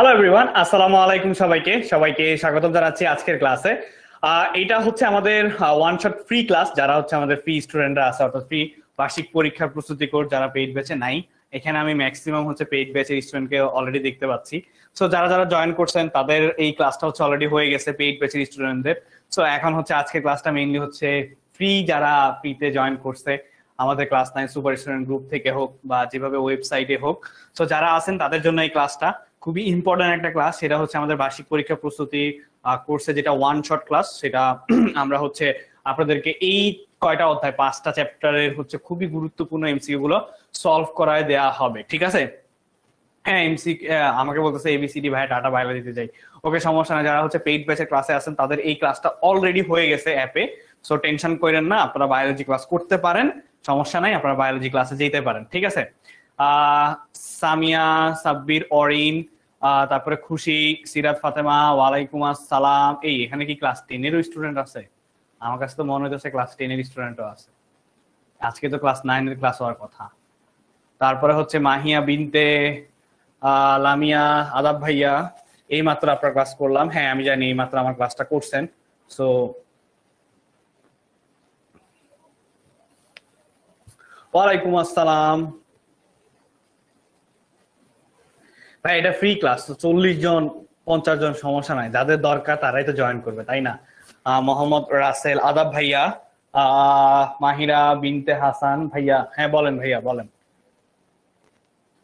Hello everyone, আসসালামু আলাইকুম। সবাইকে সবাইকে স্বাগতম জানাচ্ছি আজকের ক্লাসে। এটা হচ্ছে আমাদের ওয়ান শট ফ্রি ক্লাস। যারা হচ্ছে আমাদের ফ্রি স্টুডেন্টরা আছে, অর্থাৎ ফ্রি বার্ষিক পরীক্ষার প্রস্তুতি কোর্স, যারা পেইড ব্যাচে নাই, এখানে আমি ম্যাক্সিমাম হচ্ছে পেইড ব্যাচের স্টুডেন্টকে অলরেডি দেখতে পাচ্ছি। সো যারা যারা জয়েন করছেন তাদের এই ক্লাসটা হচ্ছে অলরেডি হয়ে গেছে পেইড ব্যাচের স্টুডেন্টদের। সো এখন হচ্ছে আজকের ক্লাসটা মেইনলি হচ্ছে ফ্রি, যারা ফ্রিতে জয়েন করছে আমাদের ক্লাস 9 সুপার স্টুডেন্ট গ্রুপ থেকে হোক বা যেভাবে ওয়েবসাইটে হোক, সো যারা আছেন তাদের জন্য এই ক্লাসটা খুবই ইম্পর্টেন্ট একটা ক্লাস। সেটা হচ্ছে আমাদের বার্ষিক পরীক্ষা প্রস্তুতি কোর্সে যেটা ওয়ান শট ক্লাস, সেটা আমরা হচ্ছে আপনাদেরকে এই কয়টা অধ্যায়, 5টা চ্যাপ্টারের হচ্ছে খুবই গুরুত্বপূর্ণ এমসিকিউ গুলো সলভ করায় দেয়া হবে। ঠিক আছে? হ্যাঁ, আমাকে বলতেছে এবিসিডি ভাই ডাটা বাইরে দিতে চাই। ওকে, সমস্যা না। যারা হচ্ছে পেইড ব্যাচের ক্লাসে আছেন তাদের এই ক্লাসটা অলরেডি হয়ে গেছে অ্যাপে। সো টেনশন করেন না, আপনারা বায়োলজি ক্লাস করতে পারেন, সমস্যা নাই, আপনারা বায়োলজি ক্লাসে যেতে পারেন। ঠিক আছে? সামিয়া, সাব্বির, অরিন, তারপরে খুশি, সিরাত ফাতেমা, ওয়ালাইকুম আসসালাম। এই এখানে কি ক্লাস 10-এরও স্টুডেন্ট আছে? আমার কাছে তো মনে হচ্ছে ক্লাস 10-এর স্টুডেন্টও আছে। আজকে তো ক্লাস 9-এর ক্লাস হওয়ার কথা। তারপরে হচ্ছে মাহিয়া বিনতে লামিয়া, আদাব ভাইয়া, এই মাত্র আপনার ক্লাস করলাম। হ্যাঁ আমি জানি, এই মাত্র আমার ক্লাসটা করছেন। সো ওয়ালাইকুম আসসালাম ভাই। এটা ফ্রি ক্লাস, 40 জন 50 জন সমস্যা নাই, যাদের দরকার তারাই তো জয়েন করবে, তাই না? মোহাম্মদ রাসেল, আদাব ভাইয়া, মাহিরা বিনতে হাসান ভাইয়া। হ্যাঁ বলেন ভাইয়া, বলেন।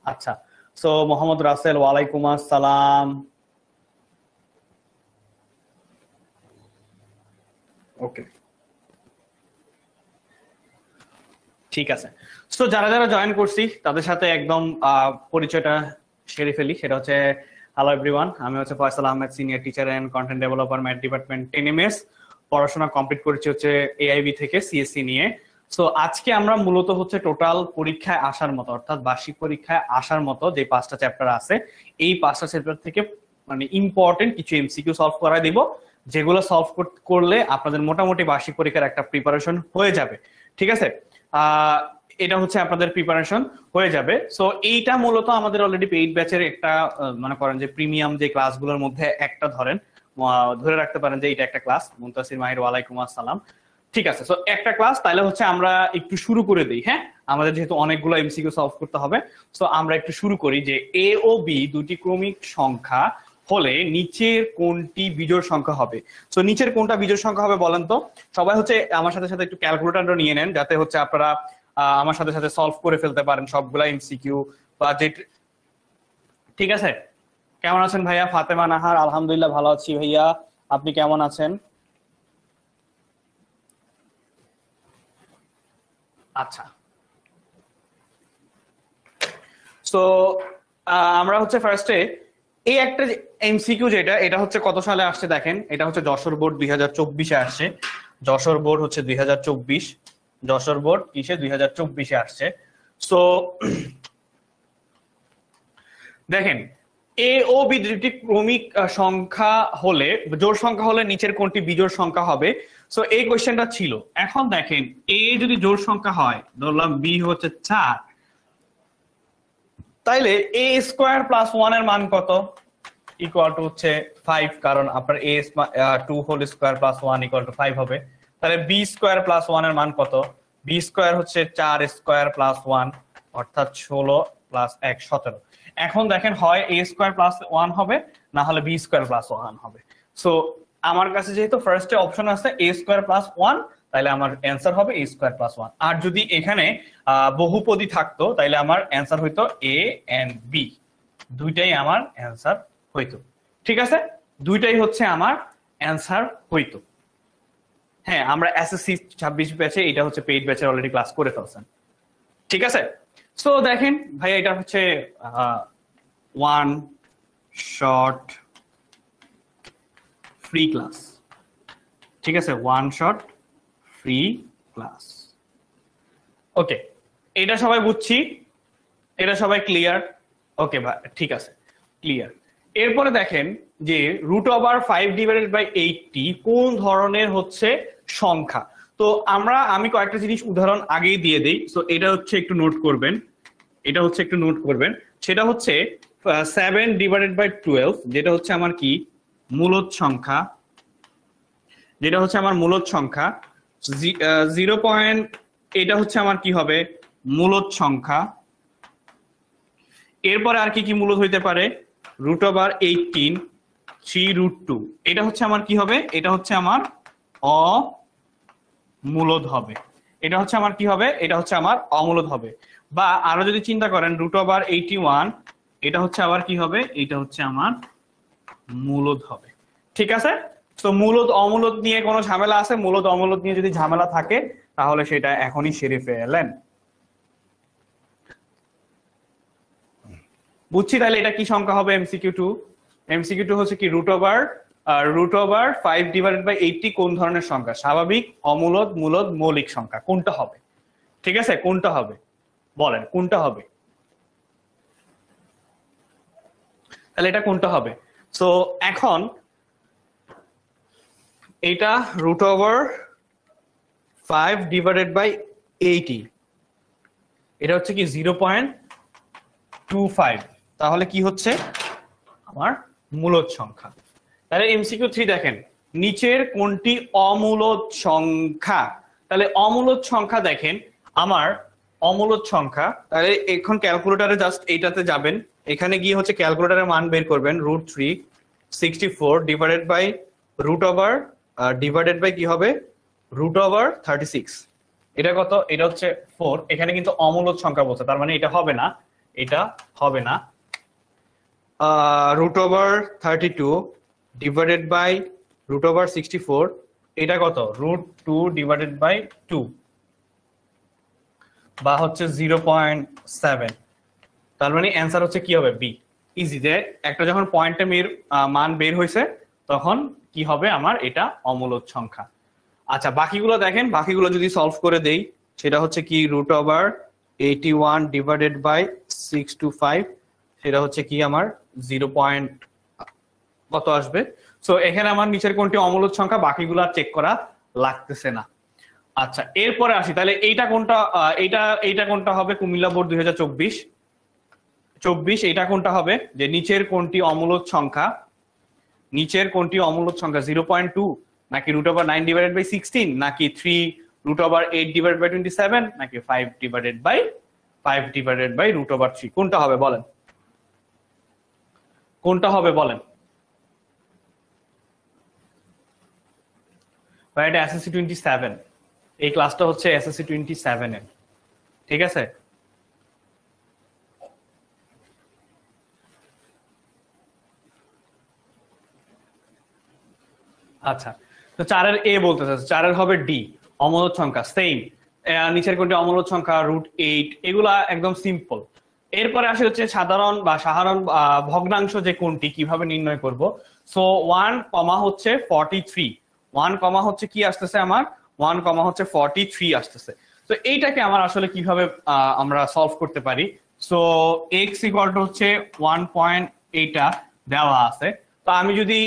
আচ্ছা, সো মোহাম্মদ রাসেল, ওয়ালাইকুম আসসালাম। ওকে, ঠিক আছে। সো যারা যারা জয়েন করছি তাদের সাথে একদম পরিচয়টা সেরে ফেলি। সেটা হচ্ছে, হ্যালো এভরিওয়ান, আমি হচ্ছে Faisal Ahmed, senior teacher and content developer, math department, 10 MS। পড়াশোনা কমপ্লিট করেছি হচ্ছে এআইবি থেকে সিএসসি নিয়ে। সো আজকে আমরা মূলত হচ্ছে টোটাল পরীক্ষায় আসার মতো, অর্থাৎ বার্ষিক পরীক্ষায় আসার মতো যে 5টা চ্যাপ্টার আছে, এই 5টা চ্যাপ্টার থেকে মানে ইম্পর্টেন্ট কিছু এমসিকিউ সলভ করাই দিব, যেগুলো সলভ করলে আপনাদের মোটামুটি বার্ষিক পরীক্ষার একটা প্রিপারেশন হয়ে যাবে। ঠিক আছে? এটা হচ্ছে আপনাদের প্রিপারেশন হয়ে যাবে। সো এইটা মূলত আমাদের অলরেডি পেইড ব্যাচের একটা মনে করেন যে প্রিমিয়াম যে ক্লাসগুলোর মধ্যে একটা ধরে রাখতে পারেন যে এটা একটা ক্লাস। মুনতাসির মাহির, ওয়ালাইকুম আসসালাম। ঠিক আছে, সো একটা ক্লাস। তাহলে হচ্ছে আমরা একটু শুরু করে দিই। হ্যাঁ, আমাদের যেহেতু অনেকগুলো এমসিকিউ সলভ করতে হবে, সো আমরা একটু শুরু করি যে এ ও বি দুটি ক্রমিক সংখ্যা হলে নিচের কোনটি বিজোড় সংখ্যা হবে। সো নিচের কোনটা বিজোড় সংখ্যা হবে বলেন তো? সবাই হচ্ছে আমার সাথে সাথে একটু ক্যালকুলেটরটা নিয়ে নেন, যাতে হচ্ছে আপনারা আমার সাথে সাথে সলভ করে ফেলতে পারেন সবগুলা এমসিকিউ বা যে। ঠিক আছে? কেমন আছেন ভাইয়া? ফাতেমা নাহার, আলহামদুলিল্লাহ ভালো আছি ভাইয়া, আপনি কেমন আছেন? আচ্ছা, সো আমরা হচ্ছে ফার্স্টে এই একটা এমসিকিউ, যেটা এটা হচ্ছে কত সালে আসছে দেখেন। এটা হচ্ছে যশোর বোর্ড 2024-এ আসছে। যশোর বোর্ড হচ্ছে 2024, যশোর বোর্ড কিসে 2024-এ আসছে। সো দেখেন, এ ও বি দুটি ক্রমিক সংখ্যা হলে, জোড় সংখ্যা হলে নিচের কোনটি বিজোড় সংখ্যা হবে। সো এই কোশ্চেনটা ছিল। এখন দেখেন, এ যদি জোড় সংখ্যা হয়, ধরলাম বি হচ্ছে 4, তাইলে এ স্কোয়ার প্লাস 1 এর মান কত? ইকুয়াল টু হচ্ছে 5, কারণ আপনার A 2 whole square plus 1 equal to 5 হবে। তাহলে বি স্কোয়ার প্লাস 1 এর মান কত? বি স্কোয়ার হচ্ছে 4 স্কোয়ার প্লাস 1, অর্থাৎ 16 প্লাস 1 17। এখন দেখেন, হয় এ স্কোয়ার প্লাস 1 হবে, না হলে বি স্কোয়ার প্লাস 1 হবে। সো আমার কাছে যেহেতু ফার্স্টে অপশন আছে এ স্কোয়ার প্লাস 1, তাহলে আমার অ্যান্সার হবে এ স্কোয়ার প্লাস 1। আর যদি এখানে বহুপদী থাকতো, তাহলে আমার অ্যান্সার হইতো এ এন্ড বি, দুইটাই আমার অ্যান্সার হইতো। ঠিক আছে? দুইটাই হচ্ছে আমার অ্যান্সার হইতো। হ্যাঁ, আমরা এসএসসি 26 ব্যাচে, এটা হচ্ছে পেইড ব্যাচের অলরেডি ক্লাস করে ফেলছেন। ঠিক আছে? সো দেখেন ভাই, এটা হচ্ছে ওয়ান শট ফ্রি ক্লাস। ঠিক আছে? One shot free class. Okay, এটা সবাই বুঝছি, এটা সবাই ক্লিয়ার? ওকে ভাই, ঠিক আছে, ক্লিয়ার। এরপরে দেখেন যে √5/80 কোন ধরনের হচ্ছে সংখ্যা। তো আমি কয়েকটা জিনিস উদাহরণ আগেই দিয়ে দেই। সো এটা হচ্ছে একটু নোট করবেন, এটা হচ্ছে একটু নোট করবেন। সেটা হচ্ছে 7 ডিভাইডেড বাই 12 যেটা হচ্ছে আমার কি মূলদ সংখ্যা, যেটা হচ্ছে আমার মূলদ সংখ্যা 0. এটা হচ্ছে আমার কি হবে মূলদ সংখ্যা। এরপরে আর কি কি মূলদ হইতে পারে √18 3√2, এটা হচ্ছে আমার কি হবে, এটা হচ্ছে আমার অমূলদ হবে, এটা হচ্ছে আমার কি হবে, এটা হচ্ছে আমার অমূলদ হবে। বা আরো যদি চিন্তা করেন √81, এটা হচ্ছে আবার কি হবে, এটা হচ্ছে আমার মূলদ হবে। ঠিক আছে, তো মূলদ অমূলদ নিয়ে কোনো ঝামেলা আছে? মূলদ অমূলদ নিয়ে যদি ঝামেলা থাকে তাহলে সেটা এখনই সেরে ফেলেন। বুঝছি, তাহলে এটা কি সংখ্যা হবে? MCQ2। MCQ2 হচ্ছে কি √5 ডিভাইডেড বাই 80 কোন ধরনের সংখ্যা? স্বাভাবিক, অমূলদ, মূলদ, মৌলিক সংখ্যা। কোনটা হবে? ঠিক আছে, কোনটা হবে বলেন, কোনটা হবে? তাহলে এটা কোনটা হবে? সো এখন এটা √5 ডিভাইডেড বাই 80, এটা হচ্ছে কি 0.25, তাহলে কি হচ্ছে আমার মূলদ সংখ্যা। তাহলে MCQ3 দেখেন, নিচের কোনটি অমূলদ সংখ্যা? তাহলে অমূলদ সংখ্যা দেখেন আমার অমূলদ সংখ্যা, তাহলে এখন ক্যালকুলেটরে জাস্ট এইটাতে যাবেন, এখানে গিয়ে হচ্ছে ক্যালকুলেটরের মান বের করবেন √364 ডিভাইডেড বাই ডিভাইডেড বাই কি হবে √36, এটা কত? এটা হচ্ছে 4। এখানে কিন্তু অমূলদ সংখ্যা বলছে, তার মানে এটা হবে না, এটা হবে না। √32 ডিভাইডেড বাই √64, এটা কত? √2 ডিভাইডেড বাই 2 বা হচ্ছে 0.7, তার মানে অ্যান্সার হচ্ছে কি হবে বি। ইজি, যে একটা যখন পয়েন্টে মান বের হয়েছে তখন কি হবে আমার, এটা অমূলদ সংখ্যা। আচ্ছা, বাকিগুলো দেখেন, বাকিগুলো যদি সলভ করে দেই সেটা হচ্ছে কি √81 ডিভাইডেড বাই 625, সেটা হচ্ছে কি আমার 0. কত আসবে? সো এখানে আমার নিচের কোনটি অমূলদ সংখ্যা, বাকিগুলো আর চেক করা লাগতেছে না। আচ্ছা, এরপরে আসি, তাহলে এইটা কোনটা? এইটা কোনটা হবে? কুমিল্লা বোর্ড 2024, এইটা কোনটা হবে? যে নিচের কোনটি অমূলদ সংখ্যা, নিচের কোনটি অমূলদ সংখ্যা 0.2 নাকি √9 ডিভাইডেড বাই 16 নাকি 3√8 ডিভাইডেড বাই 27 নাকি 5 ডিভাইডেড বাই √3? কোনটা হবে বলেন, কোনটা হবে বলেন? ভাই এটা SSC 27, এই ক্লাসটা হচ্ছে SSC 27 এর। ঠিক আছে, আচ্ছা, তো 4 এ বলতেছে, 4 হবে ডি অমূলদ সংখ্যা। সেম, নিচের কোনটি অমূলদ সংখ্যা √8, এগুলা একদম সিম্পল। এরপরে আসে হচ্ছে সাধারণ বা সাধারণ ভগ্নাংশ, যে কোনটি কিভাবে নির্ণয় করব। সো 1, হচ্ছে 43, 1, হচ্ছে কি আসতেছে আমার 1, হচ্ছে 43 আসতেছে। তো এইটাকে আমার আসলে কিভাবে আমরা সলভ করতে পারি? সো x হচ্ছে 1. এইটা দেওয়া আছে, তো আমি যদি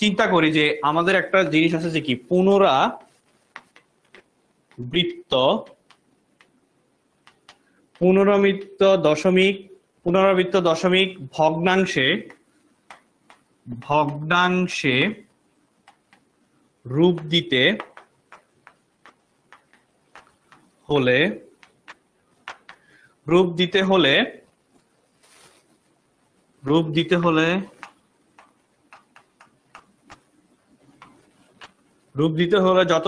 চিন্তা করি যে আমাদের একটা জিনিস আছে যে কি পুনরাবৃত্ত দশমিক ভগ্নাংশে রূপ দিতে হলে যত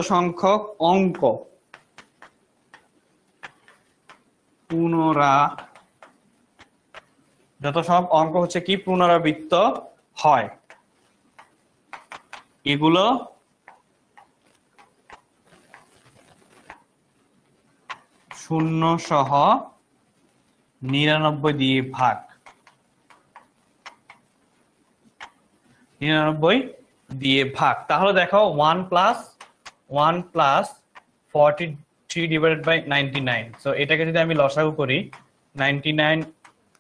সংখ্যক অঙ্ক হচ্ছে কি পুনরাবৃত্ত হয়, এগুলো শূন্য সহ 99 দিয়ে ভাগ, 99 দিয়ে ভাগ। তাহলে দেখো 1 প্লাস 43 ডিভাইডেড বাই 99, সো এটাকে যদি আমি লসাগু করি 99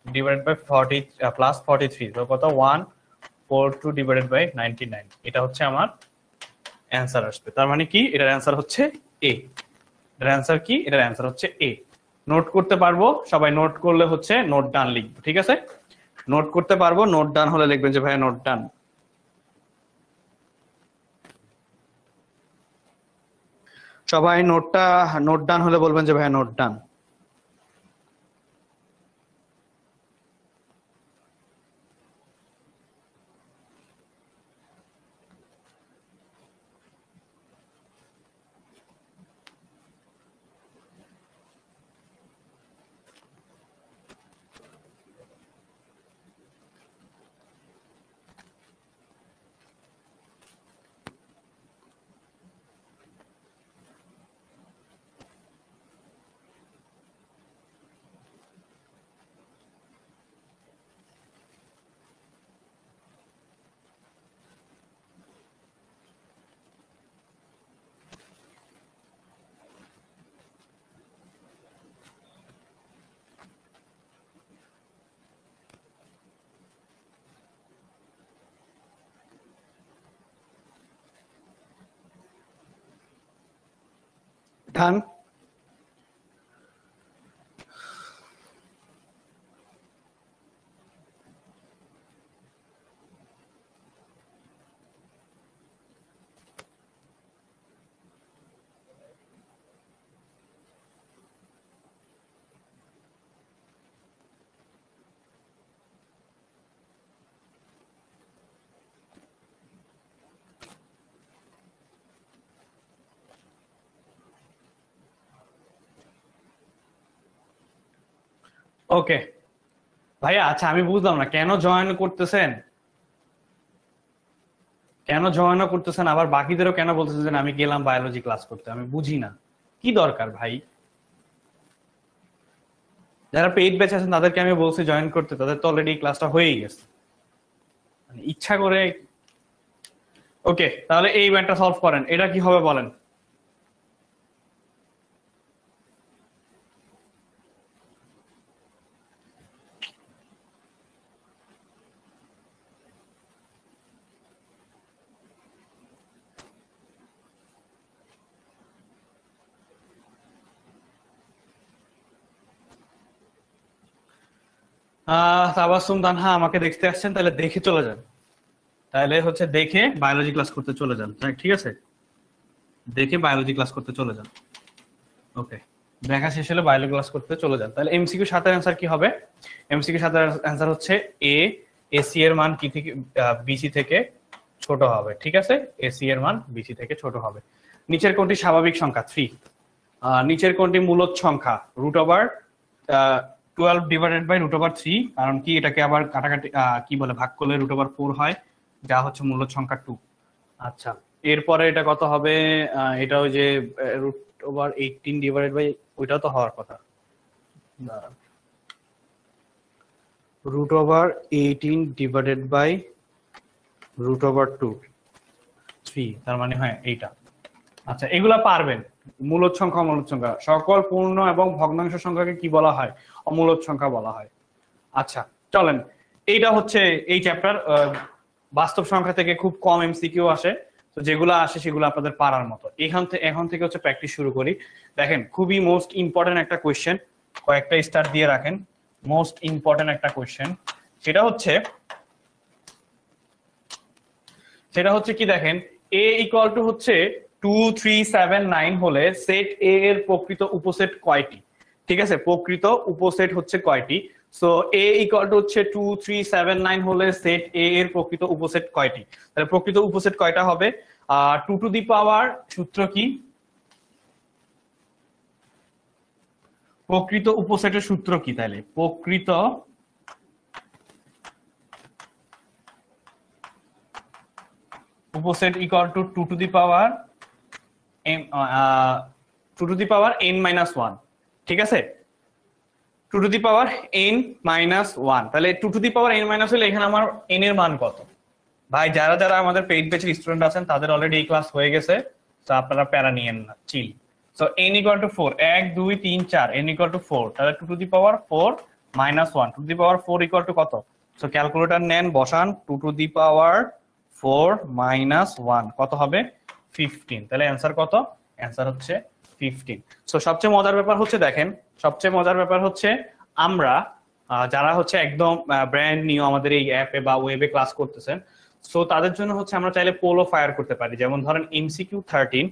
ডিভাইডেড বাই 40 প্লাস 43, তো কত 142 ডিভাইডেড বাই 99, এটা হচ্ছে আমার অ্যান্সার আসবে। তার মানে কি এটার অ্যান্সার হচ্ছে এ। এটার অ্যান্সার কি? এটার অ্যান্সার হচ্ছে এ। নোট করতে পারবো, সবাই নোট করলে হচ্ছে নোট ডান লিখবো, ঠিক আছে? নোট করতে পারবো, নোট ডান হলে লিখবেন যে ভাইয়া নোট ডান। সবাই নোট ডান হলে বলবেন যে ভাইয়া নোট ডান। ডান। ওকে ভাইয়া, আচ্ছা আমি বুঝলাম না কেন জয়েন করতেছেন, কেন জয়েন করতেছেন আবার বাকিদেরও কেন বলতেছেন আমি গেলাম বায়োলজি ক্লাস করতে, আমি বুঝি না কি দরকার ভাই। যারা পেইড ব্যাচ আছেন তাদেরকে আমি বলছি জয়েন করতে, তাদের তো অলরেডি ক্লাসটা হয়েই গেছে, মানে ইচ্ছা করে। ওকে তাহলে এই ব্যাপারটা সলভ করেন, এটা কি হবে বলেন? তাবাসসুম তানহা আমাকে দেখতে আসছেন, তাহলে দেখে চলে যান, তাহলে হচ্ছে দেখে বায়োলজি ক্লাস করতে চলে যান, ঠিক আছে? দেখে বায়োলজি ক্লাস করতে চলে যান। ওকে, দেখা শেষ হলে বায়োলজি ক্লাস করতে চলে যান। তাহলে এমসিকিউ 7 এর অ্যানসার কি হবে? এমসিকিউ 7 এর অ্যানসার হচ্ছে এসি এর মান কি থেকে বিসি থেকে ছোট হবে, ঠিক আছে? এসি এর মান বিসি থেকে ছোট হবে। নিচের কোনটি স্বাভাবিক সংখ্যা? 3। নিচের কোনটি মূলদ সংখ্যা? √12 ডিভাইডেড বাই √3, কারণ কি এটাকে আবার কাটাকাটি কি বলে ভাগ করলে √4 হয়, যা হচ্ছে মূলদ সংখ্যা 2। আচ্ছা, এরপরে এটা কত হবে? এটা ওই যে √18 ডিভাইডেড বাই, ওইটাও তো হওয়ার কথা, √18 ডিভাইডেড বাই √2, 3, তার মানে হয় এইটা। আচ্ছা, এগুলা পারবেন। মূলদ সংখ্যা, অমূলদ সংখ্যা, সকল পূর্ণ এবং ভগ্নাংশ সংখ্যাকে কি বলা হয়? অমূলদ সংখ্যা বলা হয়। আচ্ছা চলেন, এইটা হচ্ছে এই চ্যাপ্টার। বাস্তব সংখ্যা থেকে খুব কম এমসিকিউ আসে, তো যেগুলো আসে সেগুলো আপনাদের পারার মতো। এখন থেকে হচ্ছে প্র্যাকটিস শুরু করি। দেখেন, খুবই মোস্ট ইম্পর্টেন্ট একটা কোয়েশ্চেন, কয়েকটা স্টার দিয়ে রাখেন। মোস্ট ইম্পর্টেন্ট একটা কোয়েশ্চেন, সেটা হচ্ছে কি দেখেন, a ইকুয়াল টু হচ্ছে 2 3 7 9 হলে সেট a এর প্রকৃত উপসেট কয়টি? ঠিক আছে, প্রকৃত উপসেট হচ্ছে কয়টি? সো a ইকুয়াল টু হচ্ছে 2 3 7 9 হলে সেট a এর প্রকৃত উপসেট কয়টি? তাহলে প্রকৃত উপসেট কয়টা হবে? 2 টু দি পাওয়ার সূত্র কি? প্রকৃত উপসেটের সূত্র কি? তাহলে প্রকৃত উপসেট equal to 2 to the power n-1, ঠিক আছে? 2 টু দি পাওয়ার n-1, তাহলে 2 টু দি পাওয়ার n- হলে এখানে আমার n এর মান কত? ভাই যারা যারা আমাদের পেইড ব্যাচের স্টুডেন্ট আছেন তাদের অলরেডি এই ক্লাস হয়ে গেছে, তো আপনারা প্যারা নিয়েন না, chill. So n equal to 4, 1 2 3 4, n equal to 4, তাহলে 2 to the power 4 -1, 2 to the power 4 equal to কত? সো ক্যালকুলেটর নেন, বসান, 2 টু দি পাওয়ার 4 -1 কত হবে? 15। তাহলে অ্যান্সার কত? অ্যান্সার হচ্ছে 15। সো সবচেয়ে মজার ব্যাপার হচ্ছে দেখেন, সবচেয়ে মজার ব্যাপার হচ্ছে আমরা যারা হচ্ছে একদম ব্র্যান্ড নিউ আমাদের এই অ্যাপে বা ওয়েবে ক্লাস করতেছেন, সো তাদের জন্য হচ্ছে আমরা চাইলে পোলও ফায়ার করতে পারি। যেমন ধরেন এমসিকিউ 13,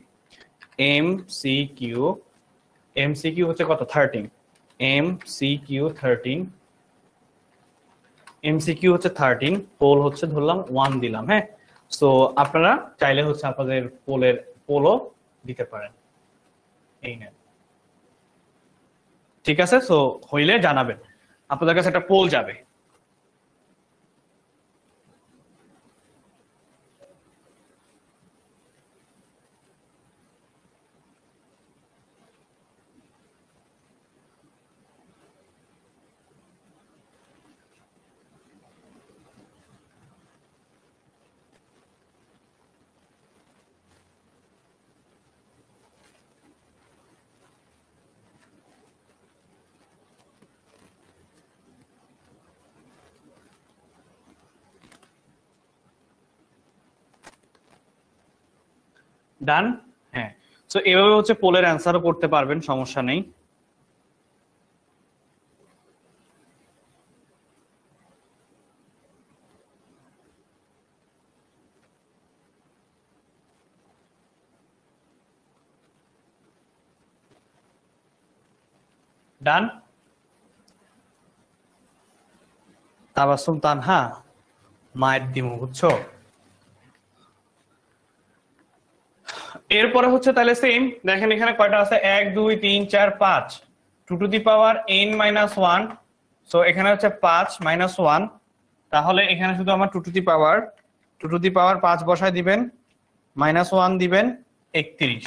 এমসিকিউ এমসিকিউ হচ্ছে কত 13, এমসিকিউ 13, এমসিকিউ হচ্ছে 13, পোল হচ্ছে ধরলাম 1 দিলাম। হ্যাঁ, সো আপনারা চাইলে হচ্ছে আপনাদের পোলও দিতে পারেন। এই নেন, ঠিক আছে। সো হইলে জানাবেন, আপনাদের কাছে একটা পোল যাবে। ডান। হ্যাঁ, সো এভাবে হচ্ছে পোলের অ্যান্সারও করতে পারবেন, সমস্যা নেই। ডান। তাবাসসুম তানহা, মায়ের দিমু, বুঝছো? এরপরে হচ্ছে তাহলে সেম, দেখেন এখানে কয়টা আছে, 1 2 3 4 5, 2 to the power n minus 1। So এখানে হচ্ছে 5 মাইনাস 1, তাহলে এখানে শুধু আমার 2 টু দি পাওয়ার 5 বসায় দিবেন, মাইনাস 1 দিবেন, 31।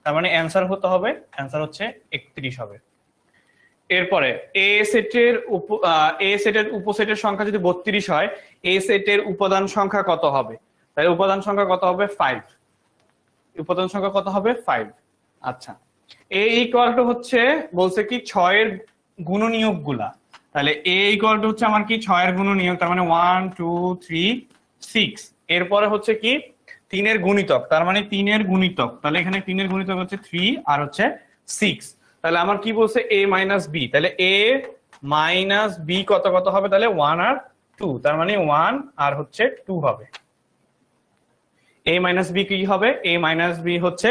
তার মানে অ্যান্সার হতে হবে, অ্যান্সার হচ্ছে 31 হবে। এরপরে এ সেটের উপসেটের সংখ্যা যদি 32 হয়, এ সেটের উপাদান সংখ্যা কত হবে? তাহলে উপাদান সংখ্যা কত হবে? 5। উপাদান সংখ্যা কত হবে? 5। আচ্ছা, এ ইকুয়াল টু হচ্ছে বলছে কি 6 এর গুণনীয়ক গুলা। তাহলে এ ইকুয়াল টু হচ্ছে আমার কি 6 এর গুণনীয়ক, তার মানে 1 2 3 6। এরপরে হচ্ছে কি 3 এর গুণিতক, তার মানে 3 এর গুণিতক। তাহলে এখানে 3 এর গুণিতক হচ্ছে 3 আর হচ্ছে 6। তাহলে আমার কি বলছে? a minus B. তাহলে a মাইনাস বি কত কত হবে? তাহলে 1 আর 2, তার মানে 1 আর হচ্ছে 2 হবে। a মাইনাস বি কি হবে? a মাইনাস বি হচ্ছে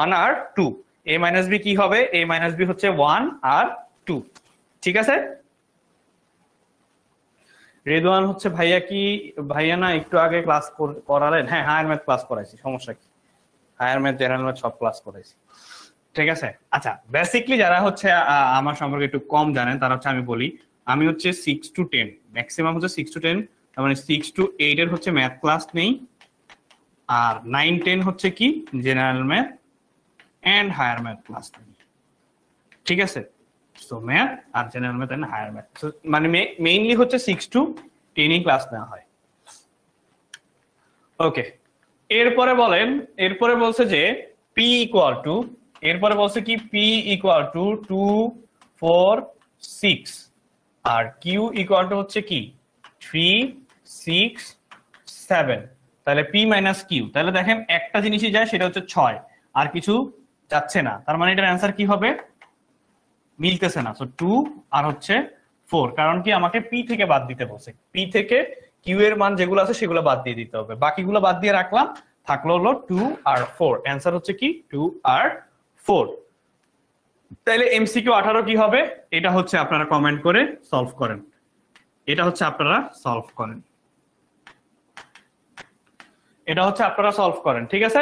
1 আর 2। a মাইনাস বি কি হবে? a মাইনাস বি হচ্ছে 1 আর 2। ঠিক আছে। রেদওয়ান হচ্ছে ভাইয়া কি, ভাইয়া না একটু আগে ক্লাস করালেন? হ্যাঁ, হায়ার ম্যাথ ক্লাস করাইছি, সমস্যা কি? হায়ার ম্যাথ, জেনারেল ম্যাথ সব ক্লাস করাইছি। ঠিক আছে। আচ্ছা, বেসিকলি যারা হচ্ছে আমার সম্পর্কে একটু কম জানেন, তারা হচ্ছে আমি বলি, আমি হচ্ছে 6 টু 10, ম্যাক্সিমাম হচ্ছে 6 টু 10, তার মানে 6 টু 8 এর হচ্ছে ম্যাথ ক্লাস নেই, আর 9 10 হচ্ছে কি general math and higher math class নেই। ঠিক আছে। সো ম্যাথ আর general math and higher math, মানে মেইনলি হচ্ছে 6 টু 10 এই ক্লাস নেওয়া হয়। ওকে, এরপরে বলেন, এরপরে বলছে যে পি ইকুয়াল টু, এরপরে বলছে কি পি ইকুয়াল টু 2 4 6, আর কিউ ইকুয়াল টু হচ্ছে কি 3 6 7। তাহলে পি মাইনাস কিউ, তাহলে দেখেন একটা জিনিসই যায়, সেটা হচ্ছে 6, আর কিছু যাচ্ছে না। তার মানে এটার অ্যান্সার কি হবে? মিলতেছে না। সো 2 আর হচ্ছে 4, কারণ কি আমাকে পি থেকে বাদ দিতে বলছে, পি থেকে কিউ এর মান যেগুলো আছে সেগুলো বাদ দিয়ে দিতে হবে, বাকিগুলো বাদ দিয়ে রাখলাম, থাকলো হলো 2 আর 4। অ্যান্সার হচ্ছে কি 2 আর 4। তাহলে এমসিকিউ 18 কি হবে? এটা হচ্ছে আপনারা কমেন্ট করে সলভ করেন, এটা হচ্ছে আপনারা সলভ করেন, এটা হচ্ছে আপনারা সলভ করেন। ঠিক আছে।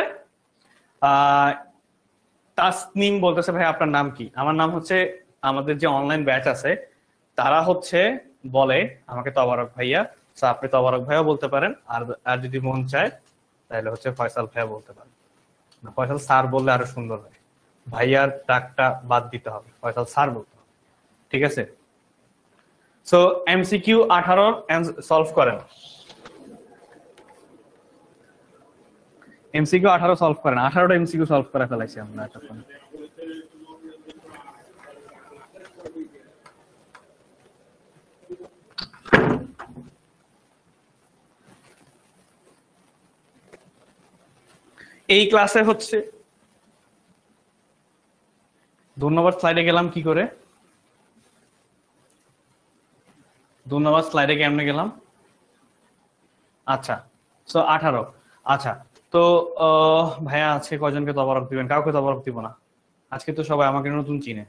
তাসনিম বলতেছে ভাই আপনার নাম কি? আমার নাম হচ্ছে, আমাদের যে অনলাইন ব্যাচ আছে তারা হচ্ছে বলে আমাকে তবারক ভাইয়া, তো আপনি তবারক ভাইয়া বলতে পারেন, আর যদি মন চায় তাহলে হচ্ছে ফয়সাল ভাইয়া বলতে পারেন। ফয়সাল স্যার বললে আরো সুন্দর হয়, ভাইয়ার ডাকটা বাদ দিতে হবে, ফয়সাল স্যার বলতে হবে। ঠিক আছে। সো এমসিকিউ 18 সলভ করেন, এমসিকিউ 18 সলভ করেন। 18টা এমসিকিউ সলভ করে ফেলাইছি আমরা এতক্ষণ। এই ক্লাসে হচ্ছে ধন্যবাদ স্লাইডে গেলাম কি করে? ধন্যবাদ স্লাইডে কেমনে গেলাম? আচ্ছা, সো 18। আচ্ছা, তো ভাইয়া আজকে কয়জনকে তবারক দিবেন? কাউকে তবারক দিব না আজকে, তো সবাই আমাকে নতুন চিনে।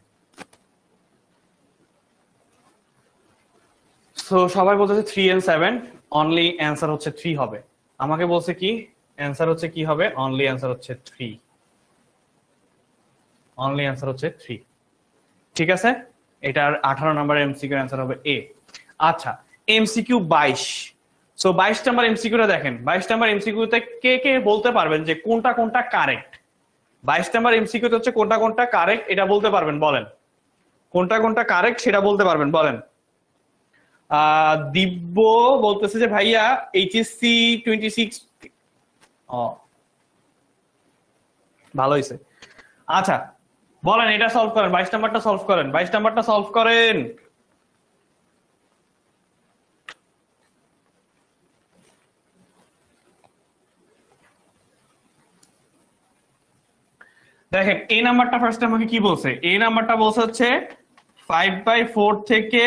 সো সবাই বলতেছে 3 and 7, অনলি অ্যান্সার হচ্ছে 3 হবে। আমাকে বলছে কি অ্যান্সার হচ্ছে কি হবে? অনলি অ্যান্সার হচ্ছে 3, অনলি অ্যান্সার হচ্ছে 3। ঠিক আছে, এটার 18 নম্বর এমসিকিউ অ্যান্সার হবে এ। আচ্ছা, এমসিকিউ 22। সো 22 নাম্বার এমসিকিউটা দেখেন। 22 নাম্বার এমসিকিউতে কে কে বলতে পারবেন যে কোনটা কোনটা কারেক্ট? 22 নাম্বার এমসিকিউতে হচ্ছে কোনটা কোনটা কারেক্ট এটা বলতে পারবেন, বলেন কোনটা কোনটা কারেক্ট সেটা বলতে পারবেন, বলেন। দিব্য বলতেছে যে ভাইয়া এইচএসসি 26। ও ভালো হয়েছে। আচ্ছা বলেন, এটা সলভ করেন, 22 নাম্বারটা সলভ করেন, 22 নাম্বারটা সলভ করেন। দেখেন এই নাম্বারটা ফার্স্ট আমাকে কি বলছে? এই নাম্বারটা বলছে হচ্ছে 5/4 থেকে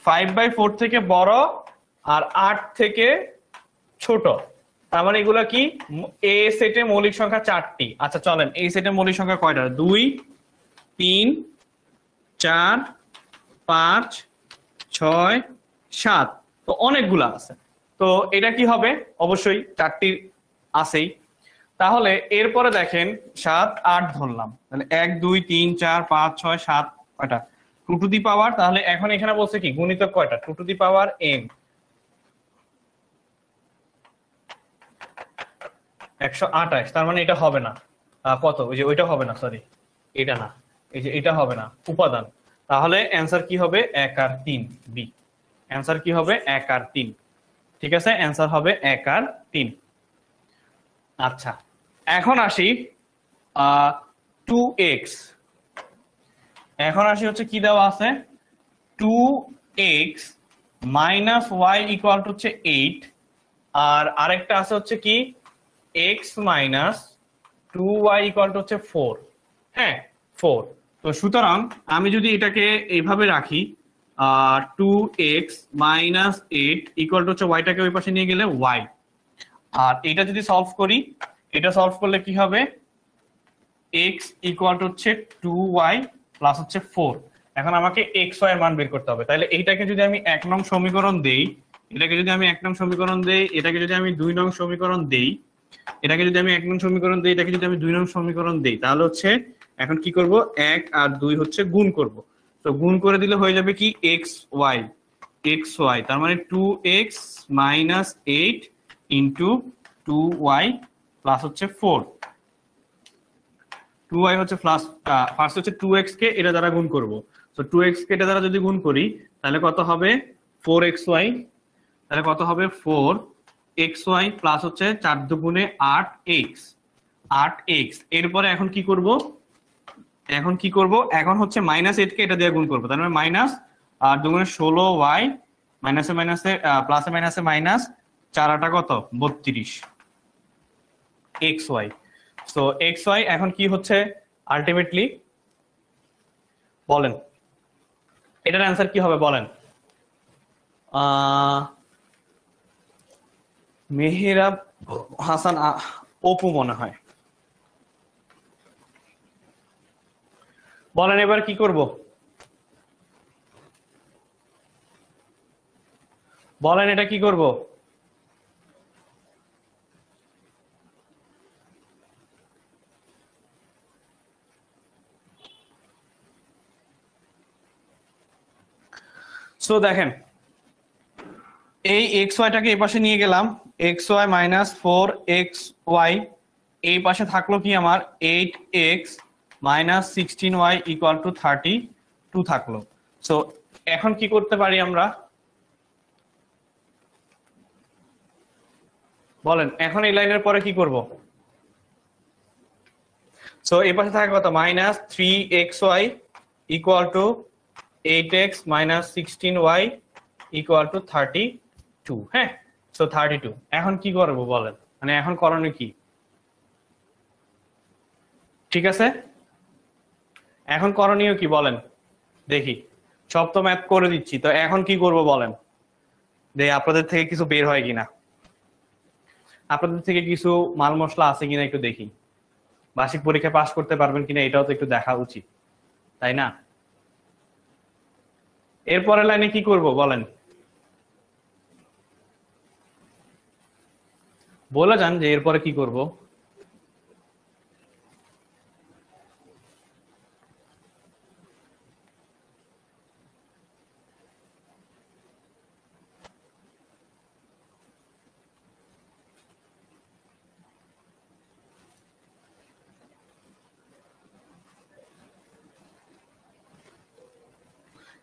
5/4 থেকে বড় আর 8 থেকে ছোট। তার মানে এগুলা কি? এ সেটে মৌলিক সংখ্যা 4টি। আচ্ছা চলেন, এই সেটে মৌলিক সংখ্যা কয়টা? 2, 3, 4, 5, 6, 7। তো অনেকগুলা আছে। তো এটা কি হবে? অবশ্যই 4টি আছেই। তাহলে এরপরে দেখেন 7, 8 ধরলাম, তাহলে 1, 2, 3, 4, 5, 6, 7 কয়টা? 2 টু দি পাওয়ার। তাহলে এখন এখানে বলছে কি গুণিতক কয়টা? 2 টু দি পাওয়ার n, 128। তার মানে এটা হবে না। কত? ওই যে ওইটা হবে না, সরি এটা না, এই যে এটা হবে না উপাদান। তাহলে অ্যান্সার কি হবে? 1 আর 3 বি। অ্যান্সার কি হবে? 1 আর 3। ঠিক আছে, অ্যান্সার হবে 1 আর 3। আচ্ছা এখন আসি 2x। এখন আসি হচ্ছে কি দেওয়া আছে? 2x minus Y equal to হচ্ছে 8, আর আরেকটা আছে হচ্ছে কি x minus 2y equal to হচ্ছে 4। হ্যাঁ 4। তো সুতরাং আমি যদি এটাকে এইভাবে রাখি 2x মাইনাস 8 ইকুয়াল টু হচ্ছে ওয়াইটাকে ওই পাশে নিয়ে গেলে y, আর এটা যদি সলভ করি, এটা সলভ করলে কি হবে? x ইকুয়াল টু হচ্ছে 2y প্লাস হচ্ছে 4। এখন আমাকে x y এর মান বের করতে হবে। তাহলে এইটাকে যদি আমি 1 নং সমীকরণ দেই, এটাকে যদি আমি 1 নং সমীকরণ দেই, এটাকে যদি আমি 2 নং সমীকরণ দেই, এটাকে যদি আমি 1 নং সমীকরণ দেই, এটাকে যদি আমি 2 নং সমীকরণ দেই, তাহলে হচ্ছে এখন কি করব? 1 আর 2 হচ্ছে গুণ করব। তো গুণ করে দিলে হয়ে যাবে কি xy, তার মানে 2x minus 8 into 2y plus হচ্ছে 4। 2y হচ্ছে প্লাস, ফার্স্ট হচ্ছে 2x কে এটা দ্বারা গুণ করব। তো 2x কে এটা দ্বারা যদি গুণ করি তাহলে কত হবে? 4xy। তাহলে কত হবে? 4xy প্লাস হচ্ছে 4 দুগুণে 8x। এরপরে এখন কি করব? এখন হচ্ছে মাইনাস 8 কে এটা দিয়ে গুণ করব। তার মানে মাইনাস 8 দুগুণে 16y, মাইনাসে মাইনাসে প্লাসে মাইনাসে মাইনাস, 4 8 কত? 32 xy। সো xy এখন কি হচ্ছে আলটিমেটলি? বলেন এটার অ্যান্সার কি হবে? বলেন। মেহেরাব হাসান অপু মনে হয়। বলেন এবার কি করব? বলেন এটা কি করব? সো দেখেন এই এক্স ওয়াইটাকে এই পাশে নিয়ে গেলাম, xy মাইনাস 4xy, এই পাশে থাকলো কি আমার 8x minus 16y equal to 32 থাকলো। সো এখন কি করতে পারি আমরা? বলেন এখন এই লাইনের পরে কি করব? সো এই পাশে থাকে কত? Minus 3xy equal to 8x minus 16y equal to 32। হ্যাঁ, সো 32। এখন কি করব বলেন, মানে এখন করণীয় কি? ঠিক আছে, এখন করণীয় কি বলেন দেখি। সব তো ম্যাথ করে দিচ্ছি, তো এখন কি করব বলেন, আপনাদের থেকে কিছু বের হয় কিনা, আপনাদের থেকে কিছু মাল মশলা আছে কিনা একটু দেখি, বার্ষিক পরীক্ষায় পাশ করতে পারবেন কিনা এটাও তো একটু দেখা উচিত, তাই না? এরপরে লাইনে কি করব বলেন, বলে যান যে এরপরে কি করব।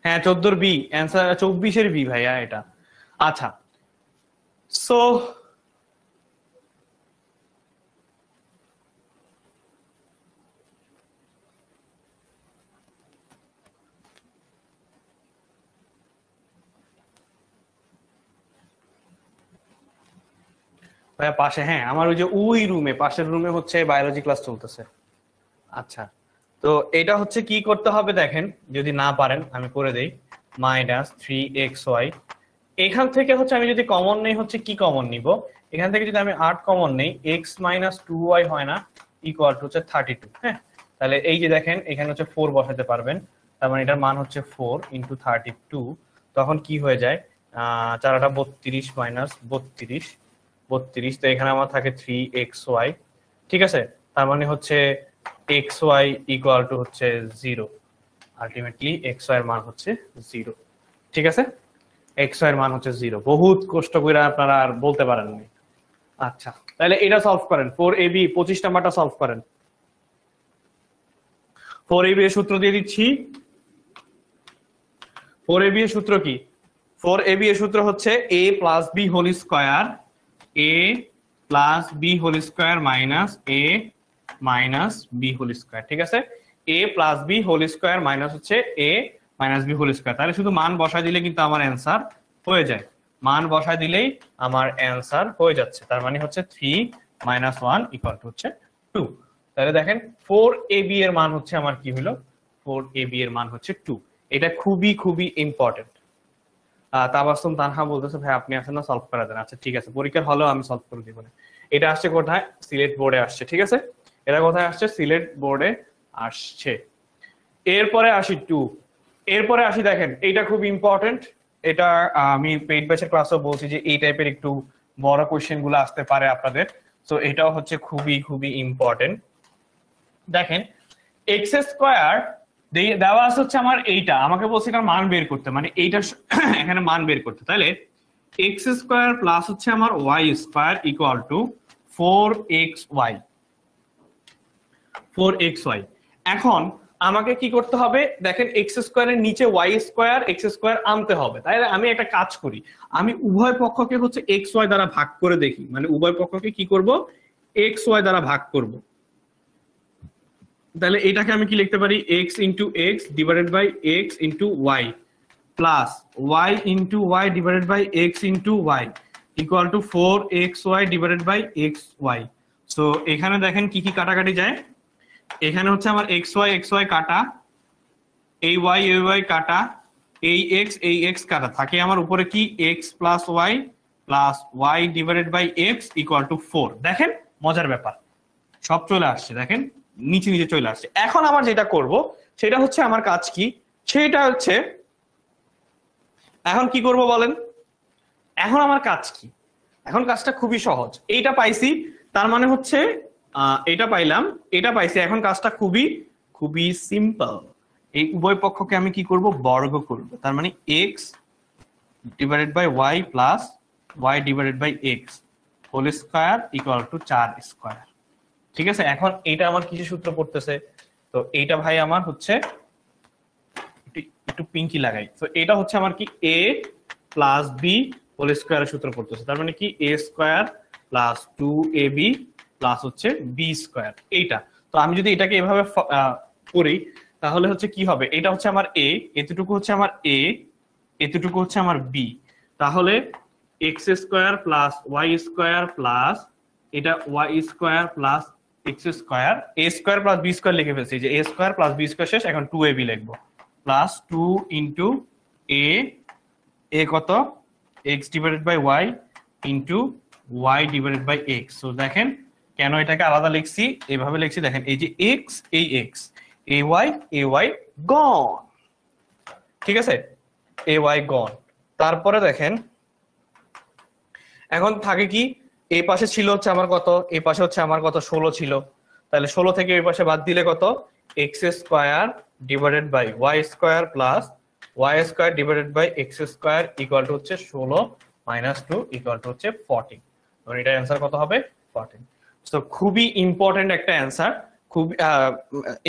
হ্যাঁ 14 বি অ্যান্সার, 24 বি ভাইয়া এটা। আচ্ছা, সো ভাইয়া পাশে, হ্যাঁ আমার ওই যে ওই রুমে, পাশের রুমে হচ্ছে বায়োলজি ক্লাস চলতেছে। আচ্ছা, তো এটা হচ্ছে কি করতে হবে দেখেন, যদি না পারেন আমি করে দেই, -3xy। এখান থেকে হচ্ছে আমি যদি কমন নেই, হচ্ছে কি কমন নিব, এখান থেকে যদি আমি 8 কমন নেই, x - 2y হয় না, ইকুয়াল টু হচ্ছে 32। হ্যাঁ, তাহলে এই যে দেখেন এখানে হচ্ছে 4 বসাতে পারবেন, তার মানে এটার মান হচ্ছে 4 × 32। তখন কি হয়ে যায়, 4 × 32 -32, 32। তো এখানে আমার থাকে 3xy। ঠিক আছে, তার মানে হচ্ছে xy ইকুয়াল টু হচ্ছে 0। আলটিমেটলি xy এর মান হচ্ছে 0। ঠিক আছে, xy এর মান হচ্ছে 0। বহুত কষ্ট করে আপনারা আর বলতে পারেননি। আচ্ছা, তাহলে এটা সলভ করেন, 4ab 25 নাম্বারটা সলভ করেন। 4ab এর সূত্র দিয়ে দিচ্ছি। 4ab এর সূত্র কি, 4ab এর সূত্র হচ্ছে a + b whole square, a + b whole square minus a - b whole square. ঠিক আছে, a + b whole square minus হচ্ছে a - b হোল স্কয়ার। তাহলে শুধু মান বসায় দিলে কিন্তু আমার অ্যান্সার হয়ে যায়, মান বসায় দিলেই আমার অ্যান্সার হয়ে যাচ্ছে। তার মানে হচ্ছে 3 - 1 ইকুয়াল টু হচ্ছে 2। তাহলে দেখেন 4ab এর মান হচ্ছে আমার কি হলো, 4ab এর মান হচ্ছে 2। এটা খুবই খুবই ইম্পর্টেন্ট। তাবাসসুম তানহা বলতেছে ভাই আপনি আসেন না, সলভ করে দেন। আচ্ছা ঠিক আছে, পরীক্ষার হলেও আমি সলভ করে দিব না। এটা আসছে কোথায়, সিলেট বোর্ডে আসছে। ঠিক আছে, এটা কোথায় আসছে, সিলেট বোর্ডে আসছে। এরপরে আসি 2, এরপরে আসি দেখেন এটা খুব ইম্পর্টেন্ট। এটা আমি পেইড ব্যাচের ক্লাসেও বলছি যে এই টাইপের একটু বড় কোশ্চেন গুলো আসতে পারে আপনাদের, তো এটাও হচ্ছে খুবই খুবই ইম্পর্টেন্ট। দেখেন এক্স স্কোয়ার দেওয়া আছে হচ্ছে আমার এইটা, আমাকে বলছে এটার মান বের করতে, মানে এইটা এখানে মান বের করতে। তাহলে এক্স স্কোয়ার প্লাস হচ্ছে আমার Y square equal to 4xy। 4xy। এখন আমাকে কি করতে হবে দেখেন, এক্স স্কোয়ারের নিচে ওয়াই স্কোয়ার এক্স স্কোয়ার আনতে হবে। তাহলে আমি একটা কাজ করি, আমি উভয় পক্ষকে হচ্ছে এক্স ওয়াই দ্বারা ভাগ করে দেখি, মানে উভয় পক্ষকে কি করব, এক্স ওয়াই দ্বারা ভাগ করব। তাহলে এটাকে আমি কি লিখতে পারি, x into X divided by X into Y plus Y into Y divided by X into Y equal to 4xy divided by xy। সো এখানে দেখেন কি কি কাটাকাটি যায়, এখানে হচ্ছে আমার xy কাটা, এই y কাটা, এই x কাটা, থাকে আমার উপরে কি x plus Y divided by X equal to 4। দেখেন মজার ব্যাপার, সব চলে আসছে, দেখেন নিচে নিচে চলে আসছে। এখন আমার যেটা করব সেটা হচ্ছে, আমার কাজ কি, সেটা হচ্ছে এখন কি করব বলেন, এখন আমার কাজ কি, এখন কাজটা খুবই সহজ। এইটা পাইছি, তার মানে হচ্ছে এটা পাইলাম, এটা পাইছি, এখন কাজটা খুবই খুবই সিম্পল। এই উভয় পক্ষকে আমি কি করব, বর্গ করব। তার মানে x divided by Y plus Y divided by X whole square equal to 4 square. ঠিক আছে, এখন এইটা আমার কিছু সূত্র পড়তেছে, তো এইটা ভাই আমার হচ্ছে একটু পিঙ্কি লাগাই, তো এটা হচ্ছে আমার কি a প্লাস বি হোল স্কয়ারের সূত্র পড়তেছে। তার মানে কি a square plus 2ab plus হচ্ছে b স্কয়ার, এইটা। তো আমি যদি এটাকে এভাবে করি তাহলে হচ্ছে কি হবে, এটা হচ্ছে আমার a, এতটুকু হচ্ছে আমার a, এতটুকু হচ্ছে আমার b। তাহলে x square plus y square plus এটা y square plus x square a square plus b square লিখে ফেলছি, যে a square plus b square শেষ, এখন 2ab লিখবো, প্লাস 2 ইন্টু এ, এ কত X divided by Y into Y divided by X. So দেখেন কেন এটাকে আলাদা লিখছি, এভাবে লিখছি, দেখেন এই যে এক্স, এই এক্স, এ ওয়াই গন, ঠিক আছে, এ ওয়াই গন। তারপরে দেখেন এখন থাকে কি, এই পাশে ছিল হচ্ছে আমার কত, এই পাশে হচ্ছে আমার কত 16 ছিল, তাহলে 16 থেকে এই পাশে বাদ দিলে কত, X square divided by Y square plus Y square divided by X square equal to হচ্ছে 16 মাইনাস 2 ইকুয়াল টু হচ্ছে 14। মানে এটার অ্যান্সার কত হবে, 14। তো খুবই ইম্পর্টেন্ট একটা অ্যান্সার, খুব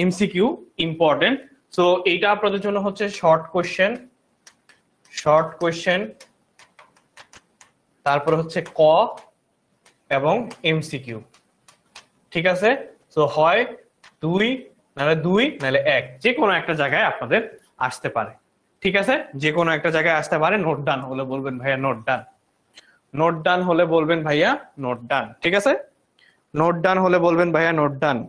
এমসিকিউ ইম্পর্টেন্ট। সো এইটা আপনাদের জন্য হচ্ছে শর্ট কোশ্চেন, তারপর হচ্ছে ক এবং এমসিকিউ, ঠিক আছে। সো হয় 2 নাহলে 1, যে কোনো একটা জায়গায় আপনাদের আসতে পারে, ঠিক আছে, যে কোনো একটা জায়গায় আসতে পারে। নোট ডান হলে বলবেন ভাইয়া নোট ডান, নোট ডান হলে বলবেন ভাইয়া নোট ডান, ঠিক আছে, নোট ডান হলে বলবেন ভাইয়া নোট ডান।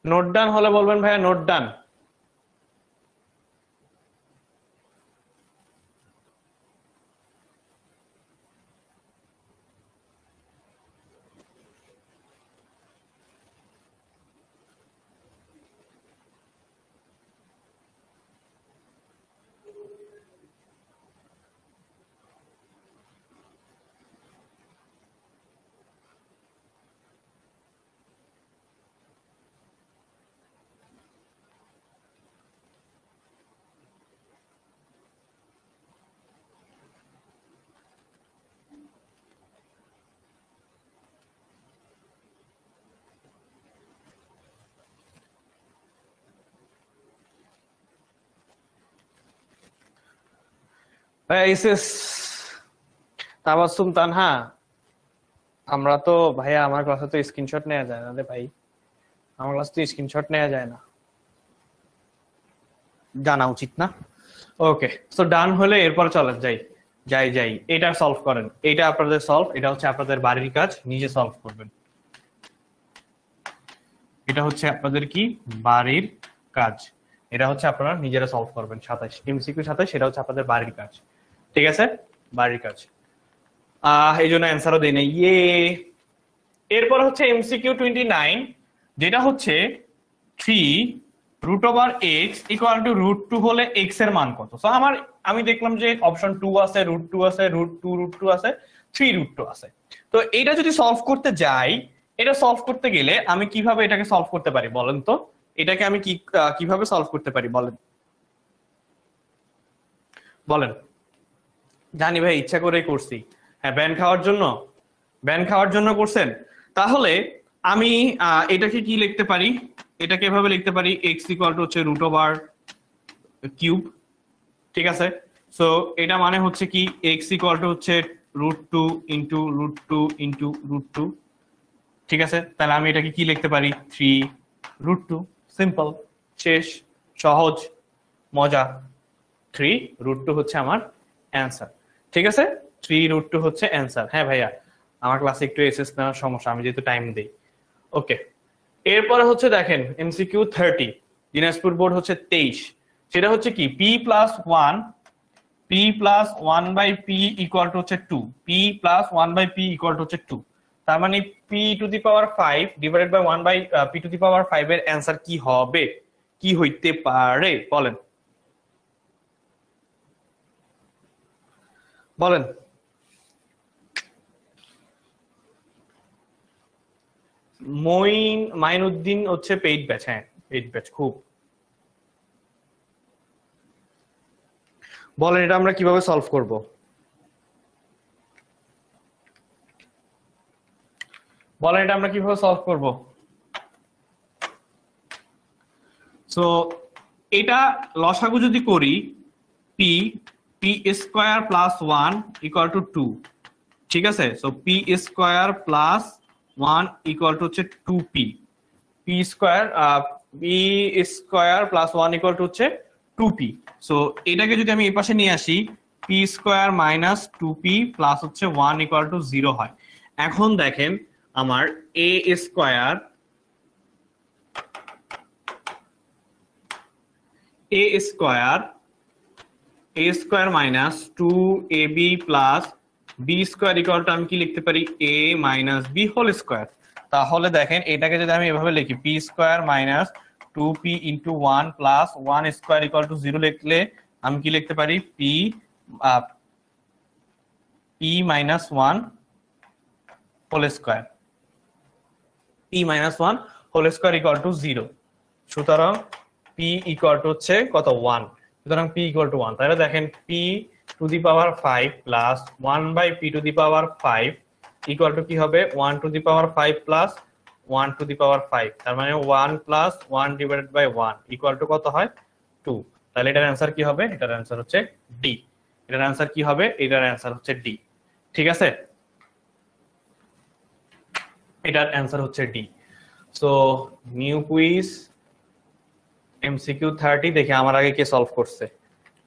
নোট ডান হলে বলবেন ভাইয়া নোট ডান। এসএস তাবাসসুম তানহা, আমরা তো ভাইয়া আমার ক্লাসে তো স্ক্রিনশট নেওয়া যায় না রে ভাই, আমার ক্লাসে তো স্ক্রিনশট নেওয়া যায় না, জানা উচিত না। ওকে, সো ডান হলে এরপর চলেন যাই এটা সলভ করেন, এটা আপনাদের সলভ, এটা হচ্ছে আপনাদের বাড়ির কাজ, নিজে সলভ করবেন, এটা হচ্ছে আপনাদের কি বাড়ির কাজ, এটা হচ্ছে আপনারা নিজেরা সলভ করবেন। 27 এমসিকিউ 27, সেটা হচ্ছে আপনাদের বাড়ির কাজ, ঠিক আছে, বাড়ির কাজ। এই জন্য অ্যান্সারও দেই না, ইয়ে। এরপর হচ্ছে এমসিকিউ 29, যেটা হচ্ছে 3√x = √2 হলে x এর মান কত। সো আমি দেখলাম যে অপশন 2 আছে, √2 আছে, √2 আছে, 3√2 আছে। তো এটা যদি সলভ করতে যাই, এটা সলভ করতে গেলে আমি কিভাবে এটাকে সলভ করতে পারি বলেন তো, এটাকে আমি কিভাবে সলভ করতে পারি বলেন। জানি ভাই ইচ্ছা করেই করছি, হ্যাঁ ব্যান খাওয়ার জন্য করছেন। তাহলে আমি এটাকে কি লিখতে পারি, এটাকে এভাবে লিখতে পারি, x = হচ্ছে √3, ঠিক আছে। সো এটা মানে হচ্ছে কি, x = হচ্ছে √2 * √2 * √2, ঠিক আছে। তাহলে আমি এটাকে কি লিখতে পারি, 3√2, সিম্পল, শেষ, সহজ, মজা। 3√2 হচ্ছে আমার অ্যান্সার, ঠিক আছে, 3√2 হচ্ছে অ্যান্সার। হ্যাঁ ভাইয়া আমার ক্লাসে একটু এসএস নেওয়ার সমস্যা, আমি যেহেতু টাইম দেই। ওকে, এরপরে হচ্ছে দেখেন এমসিকিউ 30, দিনাজপুর বোর্ড হচ্ছে 23, সেটা হচ্ছে কি p + 1/p = হচ্ছে 2, p + 1/p = হচ্ছে 2। তার মানে p⁵ ডিভাইডেড বাই 1/p⁵ এর অ্যান্সার কি হবে, কি হইতে পারে বলেন। মাইনুদ্দিন হচ্ছে পেইড ব্যাচ, হ্যাঁ পেইড ব্যাচ, খুব বলেন এটা আমরা কিভাবে সলভ করব। সো এটা লসাগু যদি করি, p² + 1 = 2, ঠিক আছে। সো p² + 1 = হচ্ছে 2p, P square P square plus 1 equal to হচ্ছে 2p। সো এটাকে যদি আমি এই পাশে নিয়ে আসি, P square minus 2p plus হচ্ছে 1 ইকুয়াল টু 0 হয়। এখন দেখেন আমার a square minus 2ab plus b square equal to আমি কি লিখতে পারি, a minus b whole square. তাহলে দেখেন এটাকে যদি আমি এভাবে লিখি, p square minus 2p into 1 plus 1 square equal to 0 লিখলে আমি কি লিখতে পারি, p minus 1 whole square, p minus 1 whole square equal to 0। সুতরাং p ইকুয়াল টু হচ্ছে কত, 1। সুতরাং p ইকুয়াল টু 1। তাহলে দেখেন p to the power 5 plus 1 by p to the power 5 equal to কি হবে, 1 to the power 5 plus 1 to the power 5। তার মানে 1 plus 1 divided by 1 equal to কত হয়, 2। তাহলে এটার অ্যান্সার কি হবে, এটার অ্যান্সার হচ্ছে ডি। এটার অ্যান্সার কি হবে, এটার অ্যান্সার হচ্ছে ডি। ঠিক আছে, এটার অ্যান্সার হচ্ছে D. So new quiz MCQ 30 দেখি আমার আগে কে সলভ করছে,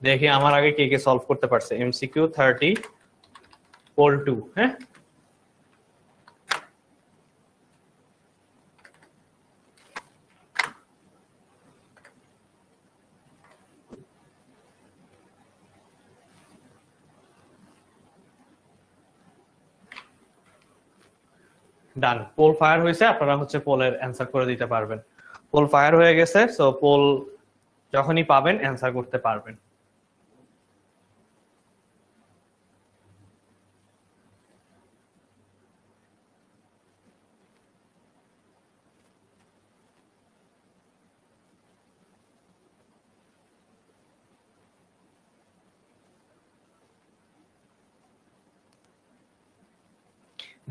দেখি আমার আগে কে কে সলভ করতে পারছে। MCQ 30 poll 2। হ্যাঁ, ডান। পোল ফায়ার হয়েছে, আপনারা হচ্ছে পোলের অ্যান্সার করে দিতে পারবেন। পোল ফায়ার হয়ে গেছে, সো পোল যখনই পাবেন অ্যান্সার করতে পারবেন।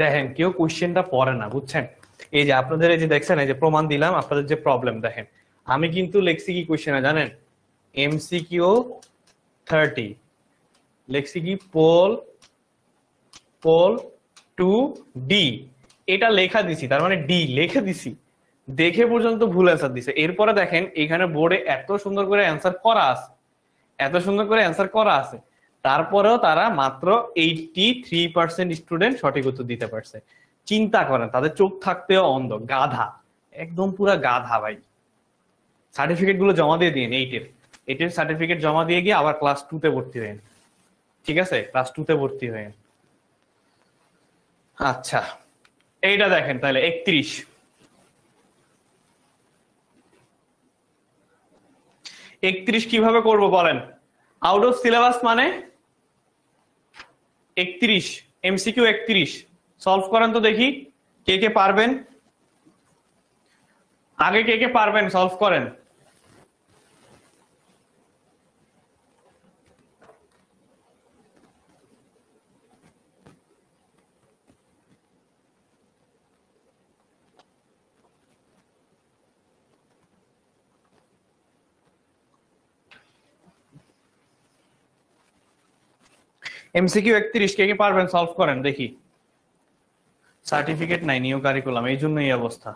দেখেন কেউ কোশ্চেনটা পড়ে না, বুঝছেন? এই যে আপনাদের এই যে দেখছেন, এই যে প্রমাণ দিলাম, আপনাদের যে প্রবলেম দেখেন, আমি কিন্তু লিখছি কি কোশ্চেনে জানেন, এমসিকিউ 30 লিখছি কি, পোল 2D এটা লেখা দিছি, তার মানে ডি লিখে দিছি, দেখে পর্যন্ত ভুল অ্যান্সার দিছে। এরপরে দেখেন এখানে বোর্ডে এত সুন্দর করে অ্যান্সার করা আছে, এত সুন্দর করে অ্যান্সার করা আছে, তারপরেও তারা মাত্র 83% স্টুডেন্ট সঠিক উত্তর দিতে পারছে। চিন্তা করেন, তাদের চোখ থাকতেও অন্ধ, গাধা, একদম পুরা গাধা ভাই। সার্টিফিকেট গুলো জমা দিয়ে দিন, এইটের সার্টিফিকেট জমা দিয়ে গিয়ে আবার ক্লাস 2 তে ভর্তি হয়েন। ঠিক আছে, ক্লাস 2 তে ভর্তি হয়েন। আচ্ছা, এইটা দেখেন তাহলে 31 কিভাবে করব বলেন? আউট অফ সিলেবাস মানে 31, এমসিকিউ 31 সলভ করেন তো দেখি কে কে পারবেন, আগে কে কে পারবেন সলভ করেন। এমসিকিউ 31 কে কে পারবেন সলভ করেন দেখি। সার্টিফিকেট নাই, নিউ কারিকুলাম, এই জন্য এই অবস্থা।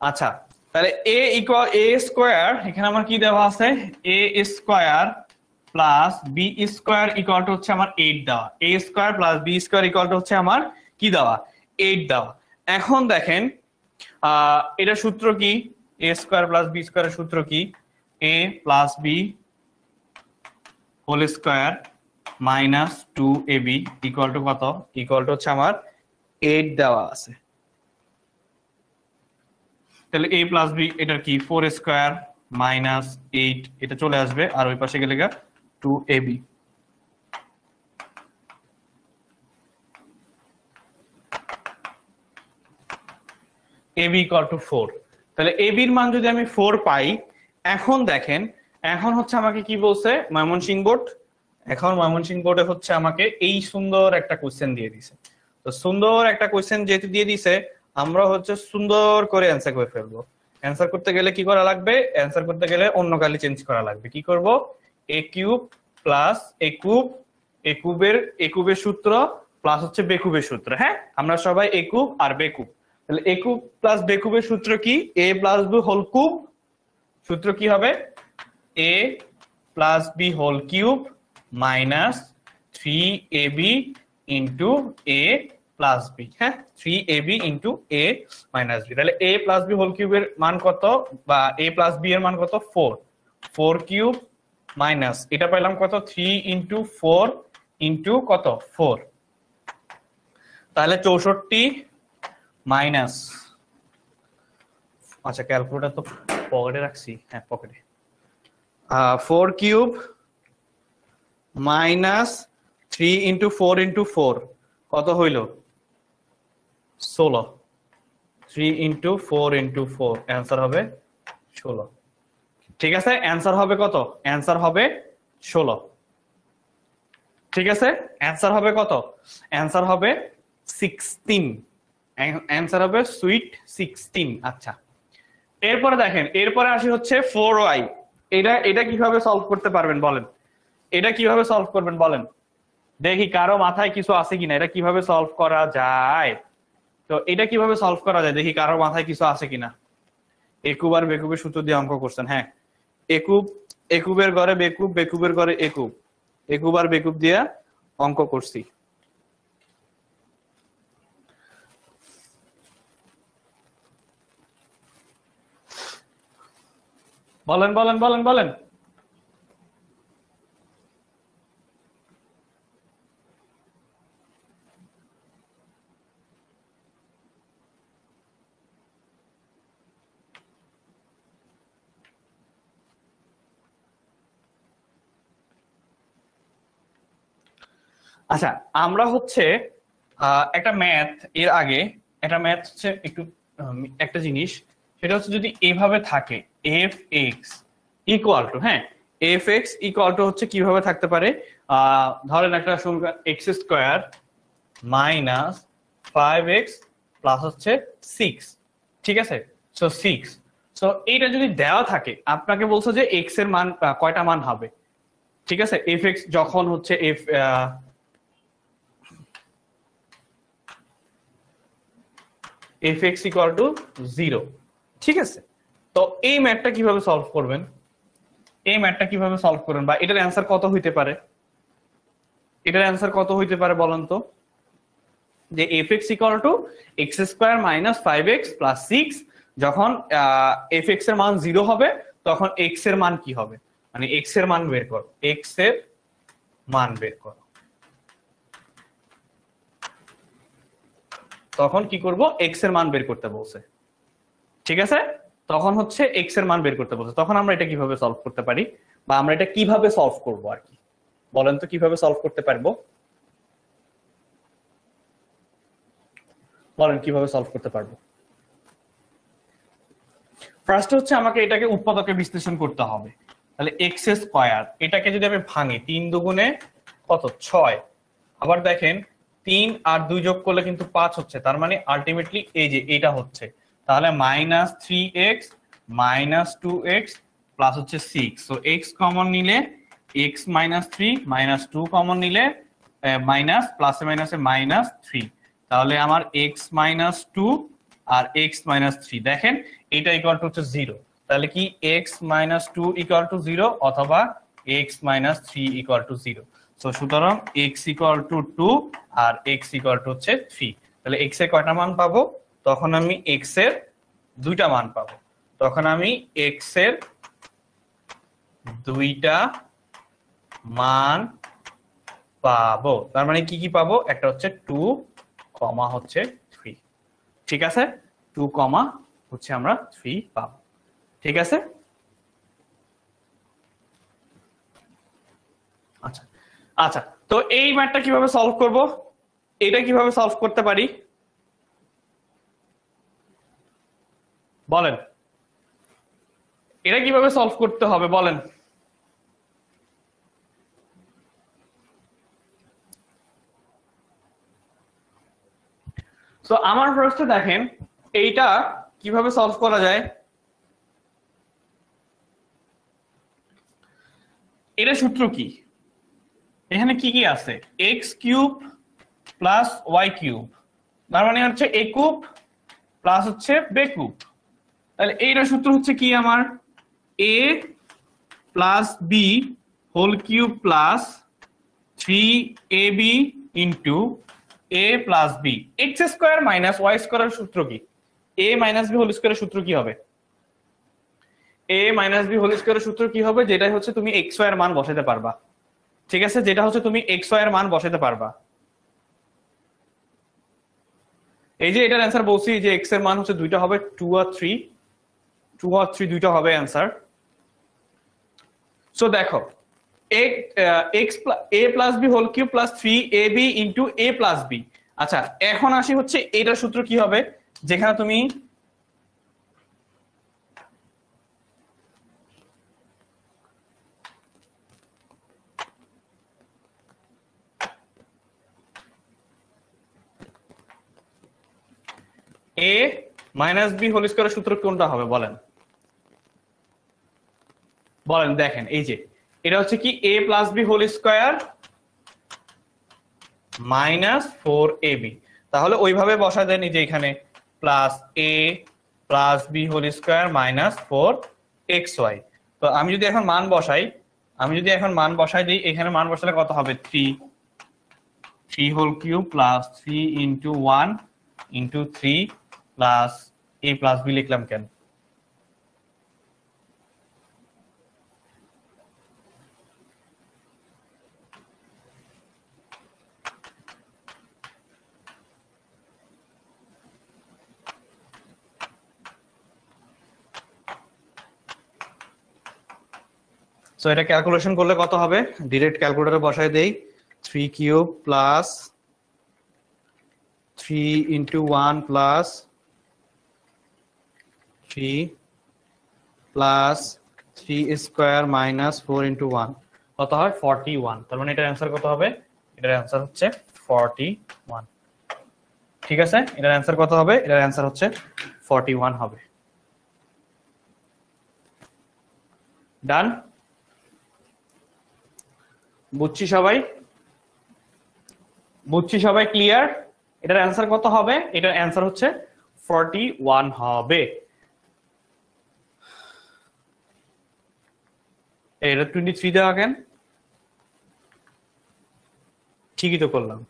আচ্ছা, তাহলে a ইকুয়াল a স্কয়ার, এখানে আমার কি দেওয়া আছে, a square plus b square equal to হচ্ছে আমার 8 দেওয়া, a square plus b square equal to হচ্ছে আমার কি দেওয়া, 8 দেওয়া। এখন দেখেন এটা সূত্র কি, a স্কয়ার প্লাস b স্কয়ারের সূত্র কি, a plus b whole square minus 2ab equal to কত, ইকুয়াল টু হচ্ছে আমার 8 দেওয়া আছে। তাহলে a প্লাস b এটার কি, 4 স্কয়ার মাইনাস 8 এটা চলে আসবে, আর ওই পাশে গেলে 2ab। ab equal to 4। তাহলে ab এর মান যদি আমি 4 পাই, এখন দেখেন, এখন হচ্ছে আমাকে কি বলছে ময়মনসিংহ বোর্ড, এখন ময়মনসিংহ বোর্ডে হচ্ছে আমাকে এই সুন্দর একটা কোশ্চেন দিয়ে দিছে। তো সুন্দর একটা কোশ্চেন যেহেতু দিয়ে দিছে, আমরা হচ্ছে সুন্দর করে অ্যান্সার করে ফেলবো। অ্যান্সার করতে গেলে কি করা লাগবে, অ্যান্সার করতে গেলে অন্য কালি চেঞ্জ করা লাগবে। কি করব, a cube plus a cube, a কিউবের সূত্র প্লাস হচ্ছে b কিউবের সূত্র। হ্যাঁ, আমরা সবাই a কিউব আর b কিউব, তাহলে এ কিউব প্লাস বি কিউবের সূত্র কি? A plus B whole cube. সূত্র কি হবে? A plus B whole cube minus 3ab into a plus b. হ্যাঁ, 3ab ইন্টু এ মাইনাস বি। তাহলে এ প্লাস বি হোল কিউবের মান কত, বা এ প্লাস বি এর মান কত? 4। 4 কিউব মাইনাস এটা পাইলাম কত? 3 ইন্টু 4 ইন্টু কত? 4। তাহলে 64 মাইনাস, আচ্ছা ক্যালকুলেটর তো পকেটে রাখছি, হ্যাঁ পকেটে। 4 কিউব মাইনাস 3 ইন্টু 4 ইন্টু 4 কত হইল? 16। 3 ইন্টু 4 ইন্টু 4 অ্যান্সার হবে 16। ঠিক আছে, অ্যান্সার হবে কত? অ্যান্সার হবে 16। ঠিক আছে, অ্যান্সার হবে কত? অ্যান্সার হবে 16। অ্যান্সার হবে সুইট 16। আচ্ছা, এরপরে দেখেন, এরপরে আসি হচ্ছে 4y। এটা কিভাবে সলভ করতে পারবেন বলেন? এটা কিভাবে সলভ করবেন বলেন? দেখি কারো মাথায় কিছু আছে কিনা, এটা কিভাবে সলভ করা যায়। তো এটা কিভাবে সলভ করা যায় দেখি কারো মাথায় কিছু আছে কিনা। একুব আর বেকুবের সূত্র দিয়ে অঙ্ক করছেন। হ্যাঁ, একুবের ঘরে বেকুব, বেকুবের ঘরে একুব, একুব আর বেকুব দিয়ে অঙ্ক করছি। বলেন বলেন বলেন বলেন। আচ্ছা, আমরা হচ্ছে একটা ম্যাথ, এর আগে একটা ম্যাথ হচ্ছে একটু একটা জিনিস, সেটা হচ্ছে যদি এভাবে থাকে এফ এক্স ইকুয়াল টু, হ্যাঁ এফ এক্স ইকুয়াল টু হচ্ছে কিভাবে থাকতে পারে, ধরেন একটা সংখ্যা x square minus 5x plus হচ্ছে 6। ঠিক আছে, সো 6। সো এইটা যদি দেওয়া থাকে, আপনাকে বলছো যে এক্স এর মান কয়টা মান হবে। ঠিক আছে, এফ এক্স যখন হচ্ছে এফ এক্স ইকুয়াল টু 0। ঠিক আছে, তো এই ম্যাথটা কিভাবে সলভ করবেন? এই ম্যাথটা কিভাবে সলভ করবেন, বা এটার অ্যান্সার কত হইতে পারে? এটার অ্যান্সার কত হইতে পারে বলেন তো? যে F x equal two x square minus 5x plus 6, যখন এফ এক্স এর মান 0 হবে তখন এক্স এর মান কি হবে, মানে এক্স এর মান বের করো, এক্স এর মান বের করো। তখন কি করব? এক্স এর মান বের করতে বলছে। ঠিক আছে, তখন হচ্ছে এক্স এর মান বের করতে বলছে। তখন আমরা এটা কিভাবে সলভ করতে পারি, বা আমরা এটা কিভাবে সলভ করব আর কি, বলেন তো কিভাবে সলভ করতে পারবো? বলেন কিভাবে সলভ করতে পারবো? ফার্স্ট হচ্ছে আমাকে এটাকে উৎপাদকে বিশ্লেষণ করতে হবে। তাহলে এক্স স্কোয়ার, এটাকে যদি আমি ভাঙি, 3 দুগুণে কত? 6। আবার দেখেন 3 আর 2 যোগ করলে কিন্তু 5 হচ্ছে, তার মানে আলটিমেটলি এই যে এটা হচ্ছে। তাহলে minus 3x minus 2x plus হচ্ছে 6। সো x কমন নিলে x মাইনাস 3 মাইনাস 2 কমন নিলে মাইনাস, প্লাসে মাইনাসে মাইনাস 3। তাহলে আমার x মাইনাস 2 আর x মাইনাস 3, দেখেন এটা ইকুয়াল টু হচ্ছে 0। তাহলে কি x মাইনাস 2 ইকুয়াল টু 0 অথবা x minus 3 equal to 0। So সুতরাং x ইকুয়াল টু 2 আর x ইকুয়াল টু হচ্ছে 3। তাহলে x এর কয়টা মান পাবো? তখন আমি x এর দুইটা মান পাবো। তখন আমি x এর দুইটা মান পাবো। তার মানে কি কি পাবো? একটা হচ্ছে 2 কমা হচ্ছে 3। ঠিক আছে, 2 কমা হচ্ছে আমরা 3 পাবো। ঠিক আছে, আচ্ছা আচ্ছা, তো এই ম্যাথটা কিভাবে সলভ করব? এটা কিভাবে সলভ করতে পারি বলেন? এটা কিভাবে সলভ করতে হবে বলেন? তো আমার ফার্স্টে দেখেন এইটা কিভাবে সলভ করা যায়। এটা সূত্র কি? এখানে কি কি আছে? X cube plus Y cube, তার মানে হচ্ছে এ কিউব প্লাস হচ্ছে বেকুব। তাহলে এইটার সূত্র হচ্ছে কি আমার a plus B whole cube plus 3ab into a plus B X square minus Y স্কোয়ারের সূত্র কি? a মাইনাস বি হোল স্কোয়ারের সূত্র কি হবে? a মাইনাস বি হোল স্কোয়ারের সূত্র কি হবে? যেটাই হচ্ছে তুমি এক্স ওয়াই এর মান বসাতে পারবা, ঠিক আছে? যেটা হচ্ছে তুমি এক্স ওয়াই এর মান বসাতে পারবা। এই যে এটার অ্যান্সার বলছি যে এক্স এর মান হচ্ছে দুইটা হবে 2 আর 3 দুইটা হবে অ্যান্সার। সো দেখো a plus B whole cube plus 3ab into a plus B. আচ্ছা এখন আসি হচ্ছে এটার সূত্র কি হবে, যেখানে তুমি a মাইনাস বি হোল স্কোয়ারের সূত্র কোনটা হবে বলেন? বলেন দেখেন এই যে এটা হচ্ছে কি a plus B whole square minus 4ab। তাহলে ওইভাবে বসা দেন এই যে এখানে plus a plus B whole square minus 4xy। তো আমি যদি এখন মান বসাই দিই, এখানে মান বসালে কত হবে? 3 whole cube plus 3 into 1 into 3 plus a plus B লিখলাম কেন? সো এটা ক্যালকুলেশন করলে কত হবে? ডিরেক্ট ক্যালকুলেটরে বসায় দেই 3 cube plus 3 into 1 plus 3 plus 3 square minus 4 into 1 কত হয়? 41। তার মানে এটার অ্যান্সার কত হবে? এটার অ্যান্সার হচ্ছে 41। ঠিক আছে, এটার অ্যান্সার কত হবে? এটার অ্যান্সার হচ্ছে 41 হবে। ডান? বুঝছি সবাই ক্লিয়ার? এটার অ্যান্সার কত হবে? এটার অ্যান্সার হচ্ছে 41 হবে। এটা 23 দেওয়া কেন? ঠিকই তো করলাম।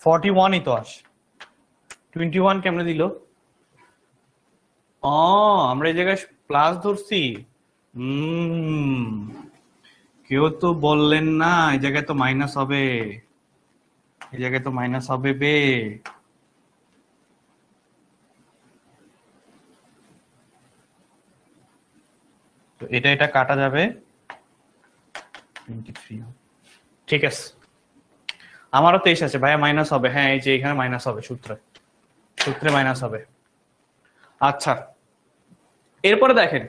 ফর্টি ওয়ানই তো আস 21 কেমনে দিল? ও আমরা এই জায়গায় প্লাস ধরছি। কেউ তো বললেন না এই জায়গায় তো মাইনাস হবে, এই জায়গায় তো মাইনাস হবে বে। তো এটা কাটা যাবে 23। ঠিক আছে, আমারও 23 আছে ভাইয়া, মাইনাস হবে। হ্যাঁ এই যে এখানে মাইনাস হবে, সূত্রে মাইনাস হবে। আচ্ছা এরপরে দেখেন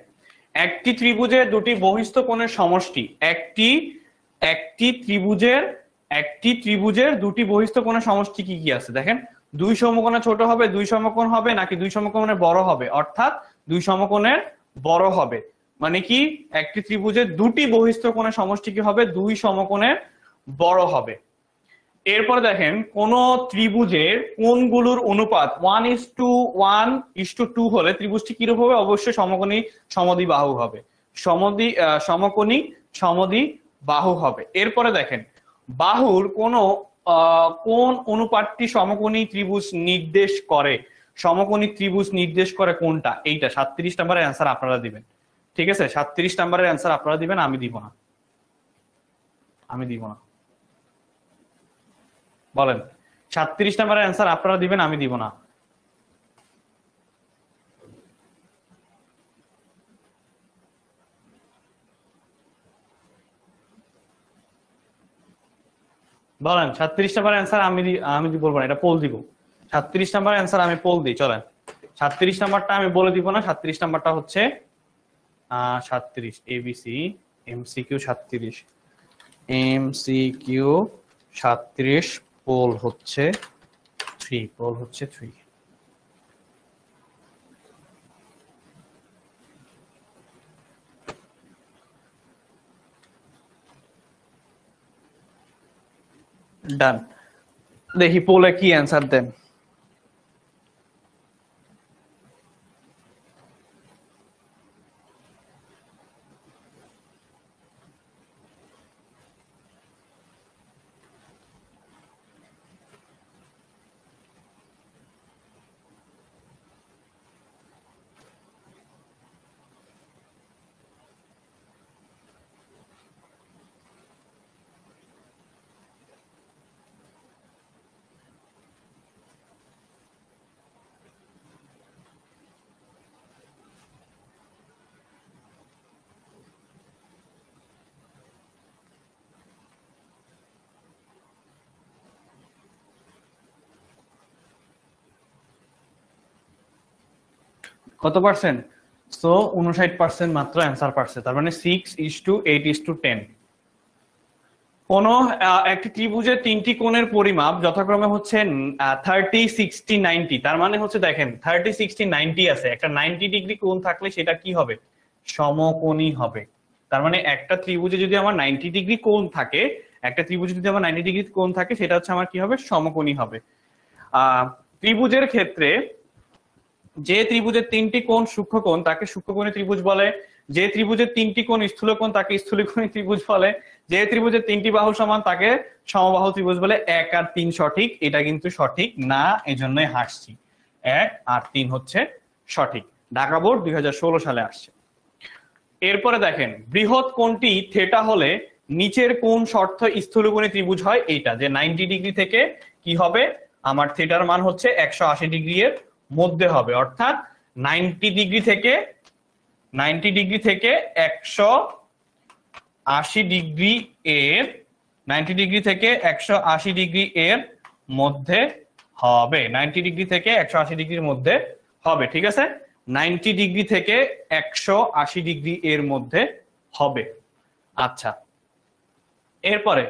একটি ত্রিভুজের দুটি বহিস্থ কোণের সমষ্টি, একটি ত্রিভুজের দুটি বহিস্থ কোণের সমষ্টি কি কি আছে দেখেন। দুই সমকোণে ছোট হবে, দুই সমকোণ হবে, নাকি দুই সমকোণে বড় হবে? অর্থাৎ দুই সমকোণের বড় হবে, মানে কি একটি ত্রিভুজের দুটি বহিস্থ কোণের সমষ্টি কি হবে? দুই সমকোণের বড় হবে। এরপরে দেখেন কোন ত্রিভুজের কোণগুলোর অনুপাত 1:1:2 হলে ত্রিভুজটি কিরূপ হবে? অবশ্যই সমকোণী সমদ্বিবাহু হবে, সমকোণী সমদ্বিবাহু হবে। এরপরে দেখেন বাহুর কোন অনুপাতটি সমকোণী ত্রিভুজ নির্দেশ করে? সমকোণী ত্রিভুজ নির্দেশ করে কোনটা? এইটা 37 নম্বরের অ্যান্সার আপনারা দিবেন। ঠিক আছে, 37 নম্বরের অ্যান্সার আপনারা দিবেন, আমি দিব না। বলেন 37 নম্বরের অ্যান্সার আপনারা দিবেন, আমি দিব না। বলেন 36 নম্বরের অ্যান্সার আমি বলবো না, এটা পোল দিব। 36 নম্বরের অ্যান্সার আমি পোল দিই, চলেন 37 নাম্বারটা আমি বলে দিব না, 37 নাম্বারটা হচ্ছে 37 এবিসি এমসিকিউ 37, এমসিকিউ 37, পোল হচ্ছে 3। ডান। দেখি পোলে কি অ্যান্সার দেন। কত পার্সেন্ট? সো 59% মাত্র অ্যান্সার পারছে, তার মানে 6:8:10। কোন একটি ত্রিভুজের 3টি কোণের পরিমাপ যথাক্রমে হচ্ছে 30, 60, 90। তার মানে হচ্ছে দেখেন 30, 60, 90 আছে, একটা 90 ডিগ্রি কোণ থাকলে সেটা কি হবে? সমকোণী হবে। তার মানে একটা ত্রিভুজে যদি আমার 90 ডিগ্রি কোণ থাকে, একটা ত্রিভুজে যদি আমার 90 ডিগ্রি কোণ থাকে, সেটা হচ্ছে আমার কি হবে? সমকোণী হবে। ত্রিভুজের ক্ষেত্রে যে ত্রিভুজের 3টি কোণ সূক্ষ্মকোণ তাকে সূক্ষ্মকোণী ত্রিভুজ বলে, যে ত্রিভুজের 3টি কোণ স্থূলকোণ তাকে স্থূলকোণী ত্রিভুজ বলে, যে ত্রিভুজের 3টি বাহু সমান তাকে সমবাহু ত্রিভুজ বলে। 1 আর 3 সঠিক, এটা কিন্তু সঠিক না, এজন্যই হাসছি। 1 আর 3 হচ্ছে সঠিক। ঢাকা বোর্ড 2016 সালে আসছে। এরপরে দেখেন, বৃহৎ কোণটি থেটা হলে নিচের কোণ শর্ত স্থূলকোণী ত্রিভুজ হয় এইটা, যে 90 ডিগ্রি থেকে কি হবে? আমার থেটার মান হচ্ছে 180 ডিগ্রি এর মধ্যে হবে, অর্থাৎ 90 ডিগ্রি থেকে 180 ডিগ্রি এর 90 ডিগ্রি থেকে 180 ডিগ্রি এর মধ্যে হবে। 90 ডিগ্রি থেকে 180 ডিগ্রির মধ্যে হবে, ঠিক আছে? 90 ডিগ্রি থেকে 180 ডিগ্রি এর মধ্যে হবে। আচ্ছা, এরপরে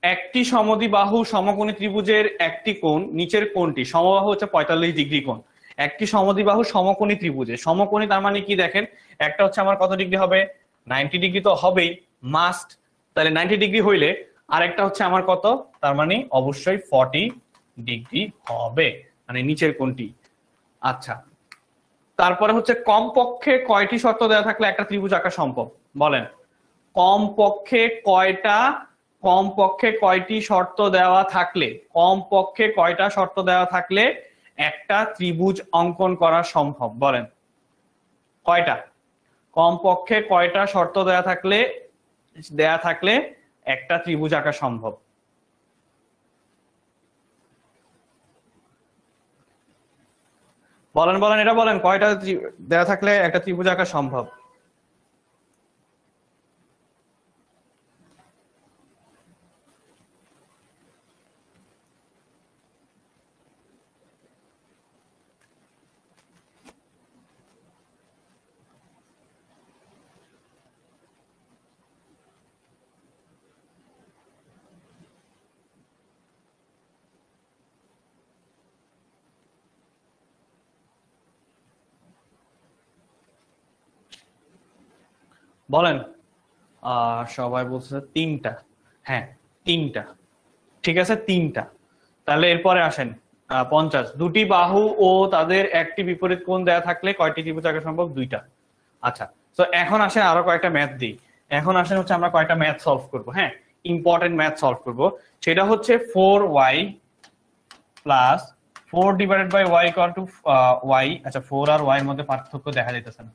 একটি সমদ্বিবাহু সমকোণী ত্রিভুজের একটি কোণ, নিচের কোণটি সমবাহু হচ্ছে 45 ডিগ্রি কোণ। একটি সমদ্বিবাহু সমকোণী ত্রিভুজে, সমকোণী তার মানে কি দেখেন, একটা হচ্ছে আমার কত ডিগ্রি হবে? 90 ডিগ্রি তো হবেই, মাস্ট। তাহলে 90 ডিগ্রি হইলে আরেকটা হচ্ছে আমার কত? তার মানে অবশ্যই 40 ডিগ্রি হবে, মানে নিচের কোণটি। আচ্ছা, তারপরে হচ্ছে কমপক্ষে কয়টি শর্ত দেওয়া থাকলে একটা ত্রিভুজ আঁকা সম্ভব? বলেন, কমপক্ষে কয়টি শর্ত দেওয়া থাকলে, কমপক্ষে কয়টা শর্ত দেওয়া থাকলে একটা ত্রিভুজ অঙ্কন করা সম্ভব? বলেন কয়টা? কমপক্ষে কয়টা শর্ত দেওয়া থাকলে একটা ত্রিভুজ আঁকা সম্ভব? বলেন বলেন, এটা বলেন, কয়টা দেওয়া থাকলে একটা ত্রিভুজ আঁকা সম্ভব? বলেন। সবাই বলছে 3টা। হ্যাঁ, 3টা, ঠিক আছে, 3টা। তাহলে এরপরে আসেন 50, দুটি বাহু ও তাদের একটি বিপরীত কোণ দেয়া থাকলে কয়টি ত্রিভুজ আঁকা সম্ভব? 2টা। আচ্ছা, তো এখন আসেন আরো কয়েকটা ম্যাথ দিই। এখন আসেন হচ্ছে আমরা কয়টা ম্যাথ সলভ করব। হ্যাঁ, ইম্পর্টেন্ট ম্যাথ সলভ করব। সেটা হচ্ছে 4y plus 4 divided by y equal to y। আচ্ছা, 4 আর y এর মধ্যে পার্থক্য দেখা যাইতেছে না।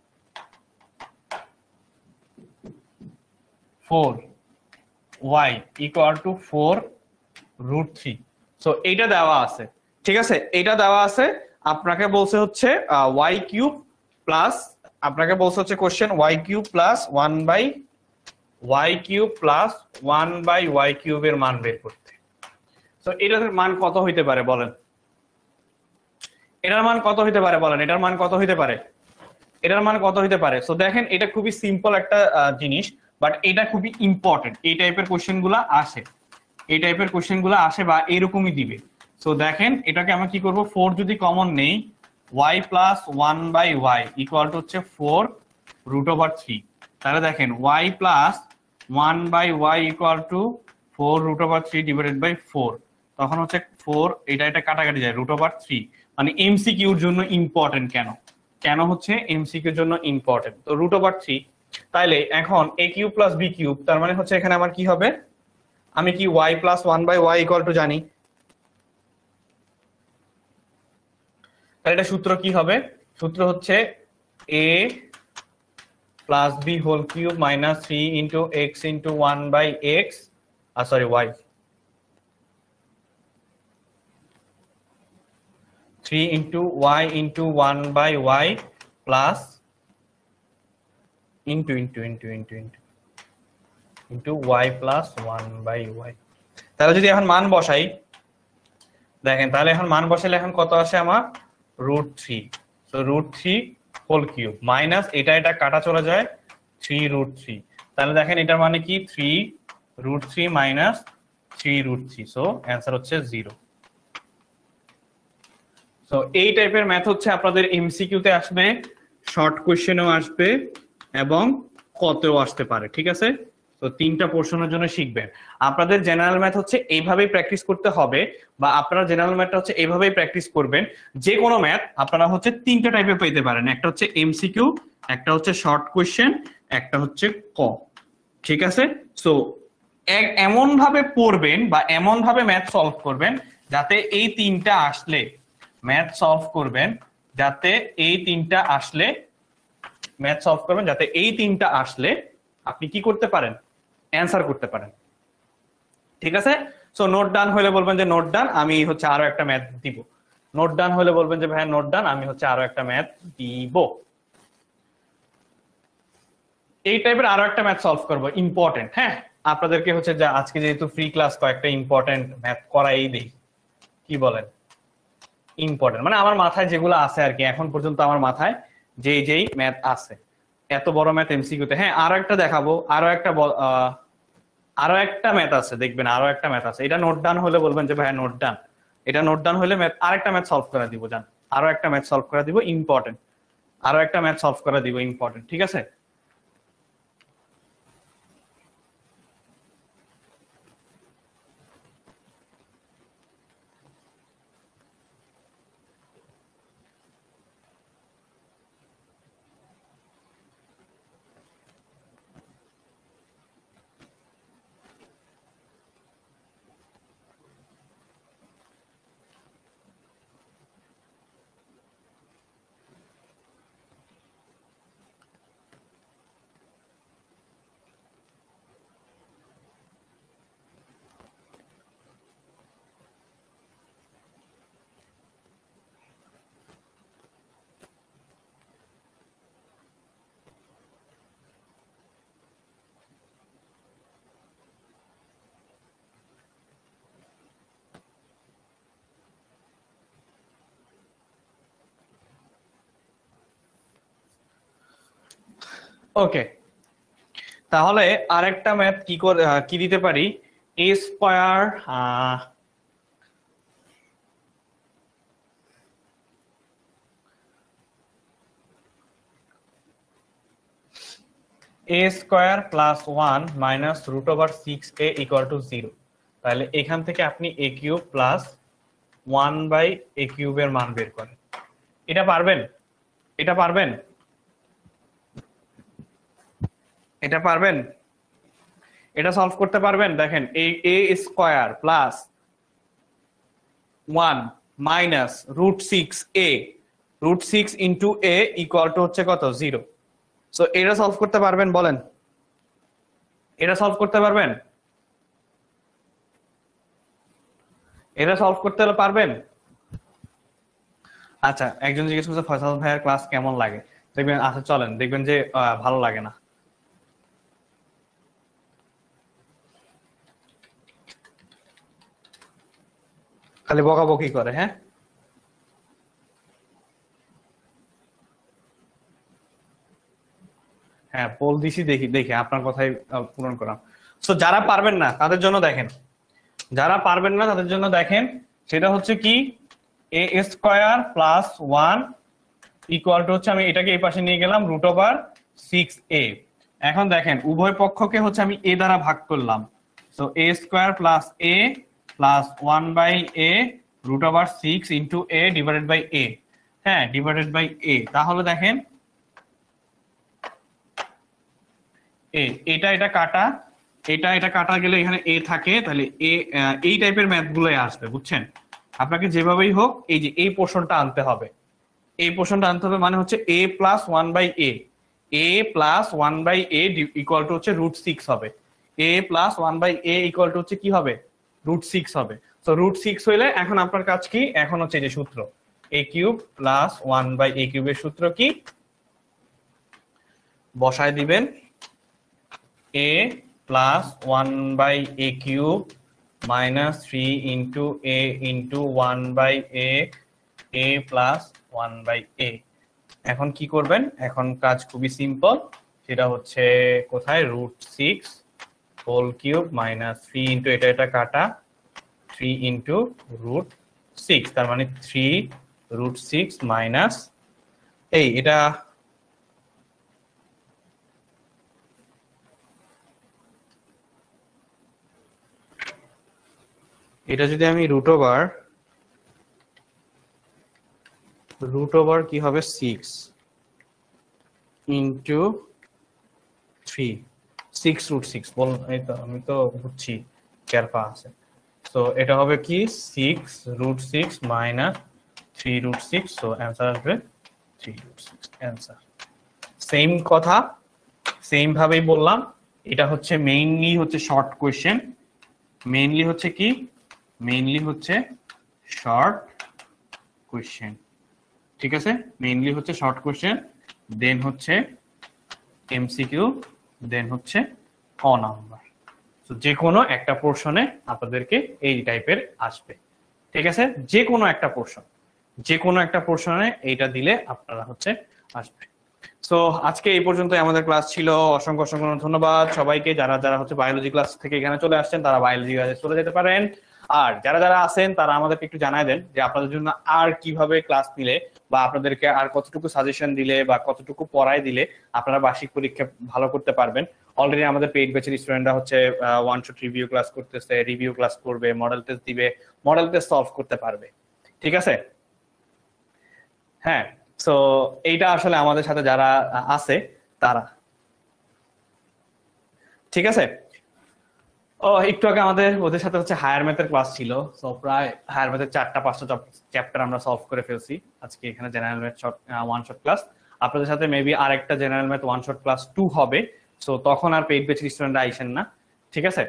4y equal to 4√3। সো এইটা দেওয়া আছে, ঠিক আছে, এইটা দেওয়া আছে। আপনাকে বলছে হচ্ছে y কিউব প্লাস, আপনাকে বলছে হচ্ছে question y cube plus 1/y cube plus 1/y কিউবের মান বের করতে। সো এটার মান কত হইতে পারে বলেন? এটার মান কত হইতে পারে বলেন, এটার মান কত হইতে পারে, এটার মান কত হইতে পারে? সো দেখেন এটা খুবই সিম্পল একটা জিনিস, বাট এটা খুবই ইম্পর্টেন্ট। এই টাইপের কোশ্চেন গুলা আসে, এই টাইপের কোশ্চেন গুলা আসে বা এরকমই দিবে। সো দেখেন এটাকে আমরা কি করব, 4 যদি কমন নেই, y plus 1/y equal to হচ্ছে 4 রুট ওভার 3। তাহলে দেখেন y plus 1/y equal to 4 root over 3 divided by 4। তখন হচ্ছে 4, এটা কাটাকাটি যায়, রুট ওভার 3। মানে এমসিকিউর জন্য ইম্পর্টেন্ট। কেন কেন হচ্ছে এমসিকিউর জন্য ইম্পর্টেন্ট? তো রুট ওভার 3, তাইলে এখন a cube plus b cube, তার মানে হচ্ছে এখানে আমার কি হবে, আমি কি y plus 1/y equal two জানি, তাহলে এটা সূত্র কি হবে? সূত্র হচ্ছে a plus b whole cube minus 3 into x into 1/x, sorry y, 3 into y into 1/y plus into into into into into into y plus 1/y। তাহলে যদি এখন মান বসাই, দেখেন তাহলে এখন মান বসাইলে এখন কত আসে আমার, √3। তো √3 হোল কিউব মাইনাস এটা কাটা চলে যায়, 3√3। তাহলে দেখেন এটার মানে কি, 3√3 মাইনাস 3√3। সো অ্যান্সার হচ্ছে 0। সো এই টাইপের ম্যাথ হচ্ছে আপনাদের এমসিকিউ তে আসবে, শর্ট কোশ্চেনেও আসবে এবং কতেও আসতে পারে, ঠিক আছে? তো 3টা পোর্শনের জন্য শিখবেন। আপনাদের জেনারেল ম্যাথ হচ্ছে এইভাবেই প্র্যাকটিস করতে হবে, বা আপনারা জেনারেল ম্যাথটা হচ্ছে এইভাবেই প্র্যাকটিস করবেন। যে কোনো ম্যাথ আপনারা হচ্ছে 3টা টাইপে পেতে পারেন, একটা হচ্ছে এমসিকিউ, একটা হচ্ছে শর্ট কোশ্চেন, একটা হচ্ছে ক, ঠিক আছে? সো এমন ভাবে পড়বেন বা এমন ভাবে ম্যাথ সলভ করবেন যাতে এই 3টা আসলে, ম্যাথ সলভ করবেন যাতে এই 3টা আসলে, ম্যাথ সলভ করবেন যাতে এই 3টা আসলে আপনি কি করতে পারেন, অ্যান্সার করতে পারেন, ঠিক আছে? সো নোট ডান হলে বলবেন যে নোট ডান, আমি হচ্ছে আরো একটা ম্যাথ দিব। নোট ডান হলে বলবেন যে ভাই নোট ডান, আমি হচ্ছে আরো একটা ম্যাথ দিব। এই টাইপের আরো একটা ম্যাথ সলভ করব, ইম্পর্টেন্ট। হ্যাঁ, আপনাদেরকে হচ্ছে যে আজকে যেহেতু ফ্রি ক্লাস, কয়েকটা ইম্পর্টেন্ট ম্যাথ করাই দেই, কি বলেন? ইম্পর্টেন্ট মানে আমার মাথায় যেগুলো আছে আর কি, এখন পর্যন্ত আমার মাথায় যেই ম্যাথ আছে, এত বড় ম্যাথ এমসিকিউতে। হ্যাঁ, আরো একটা দেখাবো, আরো একটা ম্যাথ আছে, দেখবেন আরো একটা ম্যাথ আছে। এটা নোট ডান হলে বলবেন যে ভাই নোট ডান, এটা নোট ডান হলে ম্যাথ আরেকটা ম্যাথ সলভ করে দিব, জান আরো একটা ম্যাথ সলভ করে দিব, ইম্পর্টেন্ট। আরো একটা ম্যাথ সলভ করে দিব, ইম্পর্টেন্ট, ঠিক আছে? ওকে, তাহলে আরেকটা ম্যাথ কি করে কি দিতে পারি, a square, a square plus 1 minus √6a equal to 0। তাহলে এখান থেকে আপনি এ কিউব প্লাস 1/a কিউবের মান বের করেন। এটা পারবেন? এটা পারবেন? এটা পারবেন? এটা সলভ করতে পারবেন? দেখেন এই a square plus 1 minus √6a, √6 into a equal to হচ্ছে কত, 0। সো এটা সলভ করতে পারবেন বলেন? এটা সলভ করতে পারবেন? এটা সলভ করতে পারবেন? আচ্ছা, একজন জিজ্ঞেস করছে ফয়সাল ভাইয়ের ক্লাস কেমন লাগে, দেখবেন আচ্ছা চলেন দেখবেন যে ভালো লাগে না, খালি বকাবকি করে। হ্যাঁ, হ্যাঁ পোল দিছি, দেখি দেখি আপনার কথাই পূরণ করাম। সো যারা পারবেন না তাদের জন্য দেখেন, যারা পারবেন না তাদের জন্য দেখেন, সেটা হচ্ছে কি এ স্কোয়ার প্লাস 1 ইকুয়াল টু হচ্ছে, আমি এটাকে এই পাশে নিয়ে গেলাম √6a। এখন দেখেন উভয় পক্ষকে হচ্ছে আমি a দ্বারা ভাগ করলাম, so a square plus a plus 1/a √6 into a divided by a, হ্যাঁ ডিভাইডেড বাই a। তাহলে দেখেন এটা কাটা, এটা কাটা গেলে এখানে a থাকে, তাহলে a এই টাইপের ম্যাথ গুলোই আসবে, বুঝছেন? আপনাকে যেভাবেই হোক এই যে এই পোর্শনটা আনতে হবে, এই পোর্শনটা আনতে হবে, মানে হচ্ছে a plus 1/a, a plus 1/a equal to হচ্ছে √6 হবে, a plus 1/a equal to হচ্ছে কি হবে, √6 হবে। তো √6 হইলে এখন আপনার কাজ কি, এখন হচ্ছে যে সূত্র a কিউব প্লাস 1/a কিউবের সূত্র কি, বসায় দিবেন a plus 1/a cube minus 3 into a into 1/a, a plus 1/a। এখন কি করবেন, এখন কাজ খুবই সিম্পল, সেটা হচ্ছে কোথায়, √6 হোল কিউব মাইনাস 3 ইন্টু এটা কাটা 3 ইন্টু √6, তার মানে 3√6 মাইনাস এটা যদি আমি √, কি হবে 6 ইন্টু 3, 6√6 বল, এই তো আমি তো বুঝছি চারপা আছে। তো এটা হবে কি 6√6 মাইনাস 3√6, সো অ্যান্সার আসবে 3√6 অ্যান্সার। সেম কথা, সেম ভাবেই বললাম, এটা হচ্ছে মেইনলি হচ্ছে শর্ট কোয়েশ্চেন, মেইনলি হচ্ছে কি, মেইনলি হচ্ছে শর্ট কোয়েশ্চেন, ঠিক আছে? মেইনলি হচ্ছে শর্ট কোয়েশ্চেন, দেন হচ্ছে এমসিকিউ, দেন হচ্ছে ক নাম্বার। তো যে কোনো একটা পোর্শনে আপনাদেরকে এই টাইপের আসবে, ঠিক আছে? যে কোনো একটা পোর্শন, যে কোনো একটা পোর্শনে এইটা দিলে আপনারা হচ্ছে আসবে। সো আজকে এই পর্যন্তই আমাদের ক্লাস ছিল। অসংখ্য অসংখ্য ধন্যবাদ সবাইকে। যারা যারা হচ্ছে বায়োলজি ক্লাস থেকে এখানে চলে আসছেন তারা বায়োলজি ক্লাসে চলে যেতে পারেন, আর যারা যারা আছেন তারা আমাদেরকে একটু জানায় দেন যে আপনাদের জন্য আর কিভাবে ক্লাস নিলে বা আপনাদেরকে আর কতটুকু সাজেশন দিলে বা কতটুকু পড়ায় দিলে আপনারা বার্ষিক পরীক্ষা ভালো করতে পারবেন। অলরেডি আমাদের পেইড ব্যাচের স্টুডেন্টরা হচ্ছে ওয়ান শট রিভিউ ক্লাস করতেছে, রিভিউ ক্লাস করবে, মডেল টেস্ট দিবে, মডেল টেস্ট সলভ করতে পারবে, ঠিক আছে? হ্যাঁ, সো এইটা আসলে আমাদের সাথে যারা আছে তারা, ঠিক আছে? ও একটু আগে আমাদের ওদের সাথে হচ্ছে হায়ার ম্যাথের ক্লাস ছিল, সো প্রায় হায়ার ম্যাথের 4টা-5টা চ্যাপ্টার আমরা সলভ করে ফেলছি। আজকে এখানে general math one shot class, আপনাদের সাথে মেবি আরেকটা general math one shot class 2 হবে। সো তখন আর পেইড ব্যাচের স্টুডেন্টরা আইসেন না, ঠিক আছে?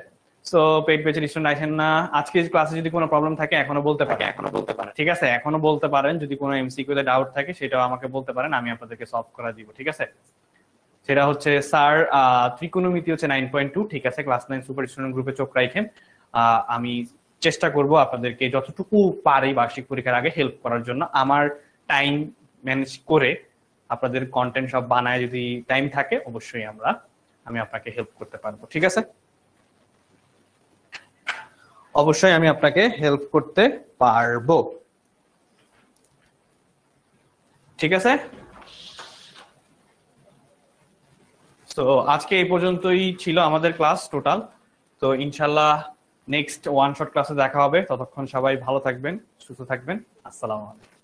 সো পেইড ব্যাচের স্টুডেন্ট আইসেন না। আজকে ক্লাসে যদি কোনো প্রবলেম থাকে এখনো বলতে পারেন, ঠিক আছে? এখনো বলতে পারেন, যদি কোনো এমসিকিউ তে ডাউট থাকে সেটাও আমাকে বলতে পারেন, আমি আপনাদেরকে সলভ করে দিব, ঠিক আছে? সেটা হচ্ছে স্যার ত্রিকোণমিতি হচ্ছে 9.2, ঠিক আছে? ক্লাস 9 সুপার স্টুডেন্ট গ্রুপে চোখ রাখেন। আমি চেষ্টা করব আপনাদেরকে যতটুকু পারি বার্ষিক পরীক্ষার আগে হেল্প করার জন্য। আমার টাইম ম্যানেজ করে আপনাদের কন্টেন্ট সব বানায়, যদি টাইম থাকে অবশ্যই আমি আপনাকে হেল্প করতে পারবো, ঠিক আছে? অবশ্যই আমি আপনাকে হেল্প করতে পারবো, ঠিক আছে? তো আজকে এই পর্যন্তই ছিল আমাদের ক্লাস টোটাল। তো ইনশাল্লাহ নেক্সট ওয়ান শট ক্লাসে দেখা হবে। ততক্ষণ সবাই ভালো থাকবেন, সুস্থ থাকবেন। আসসালামু আলাইকুম।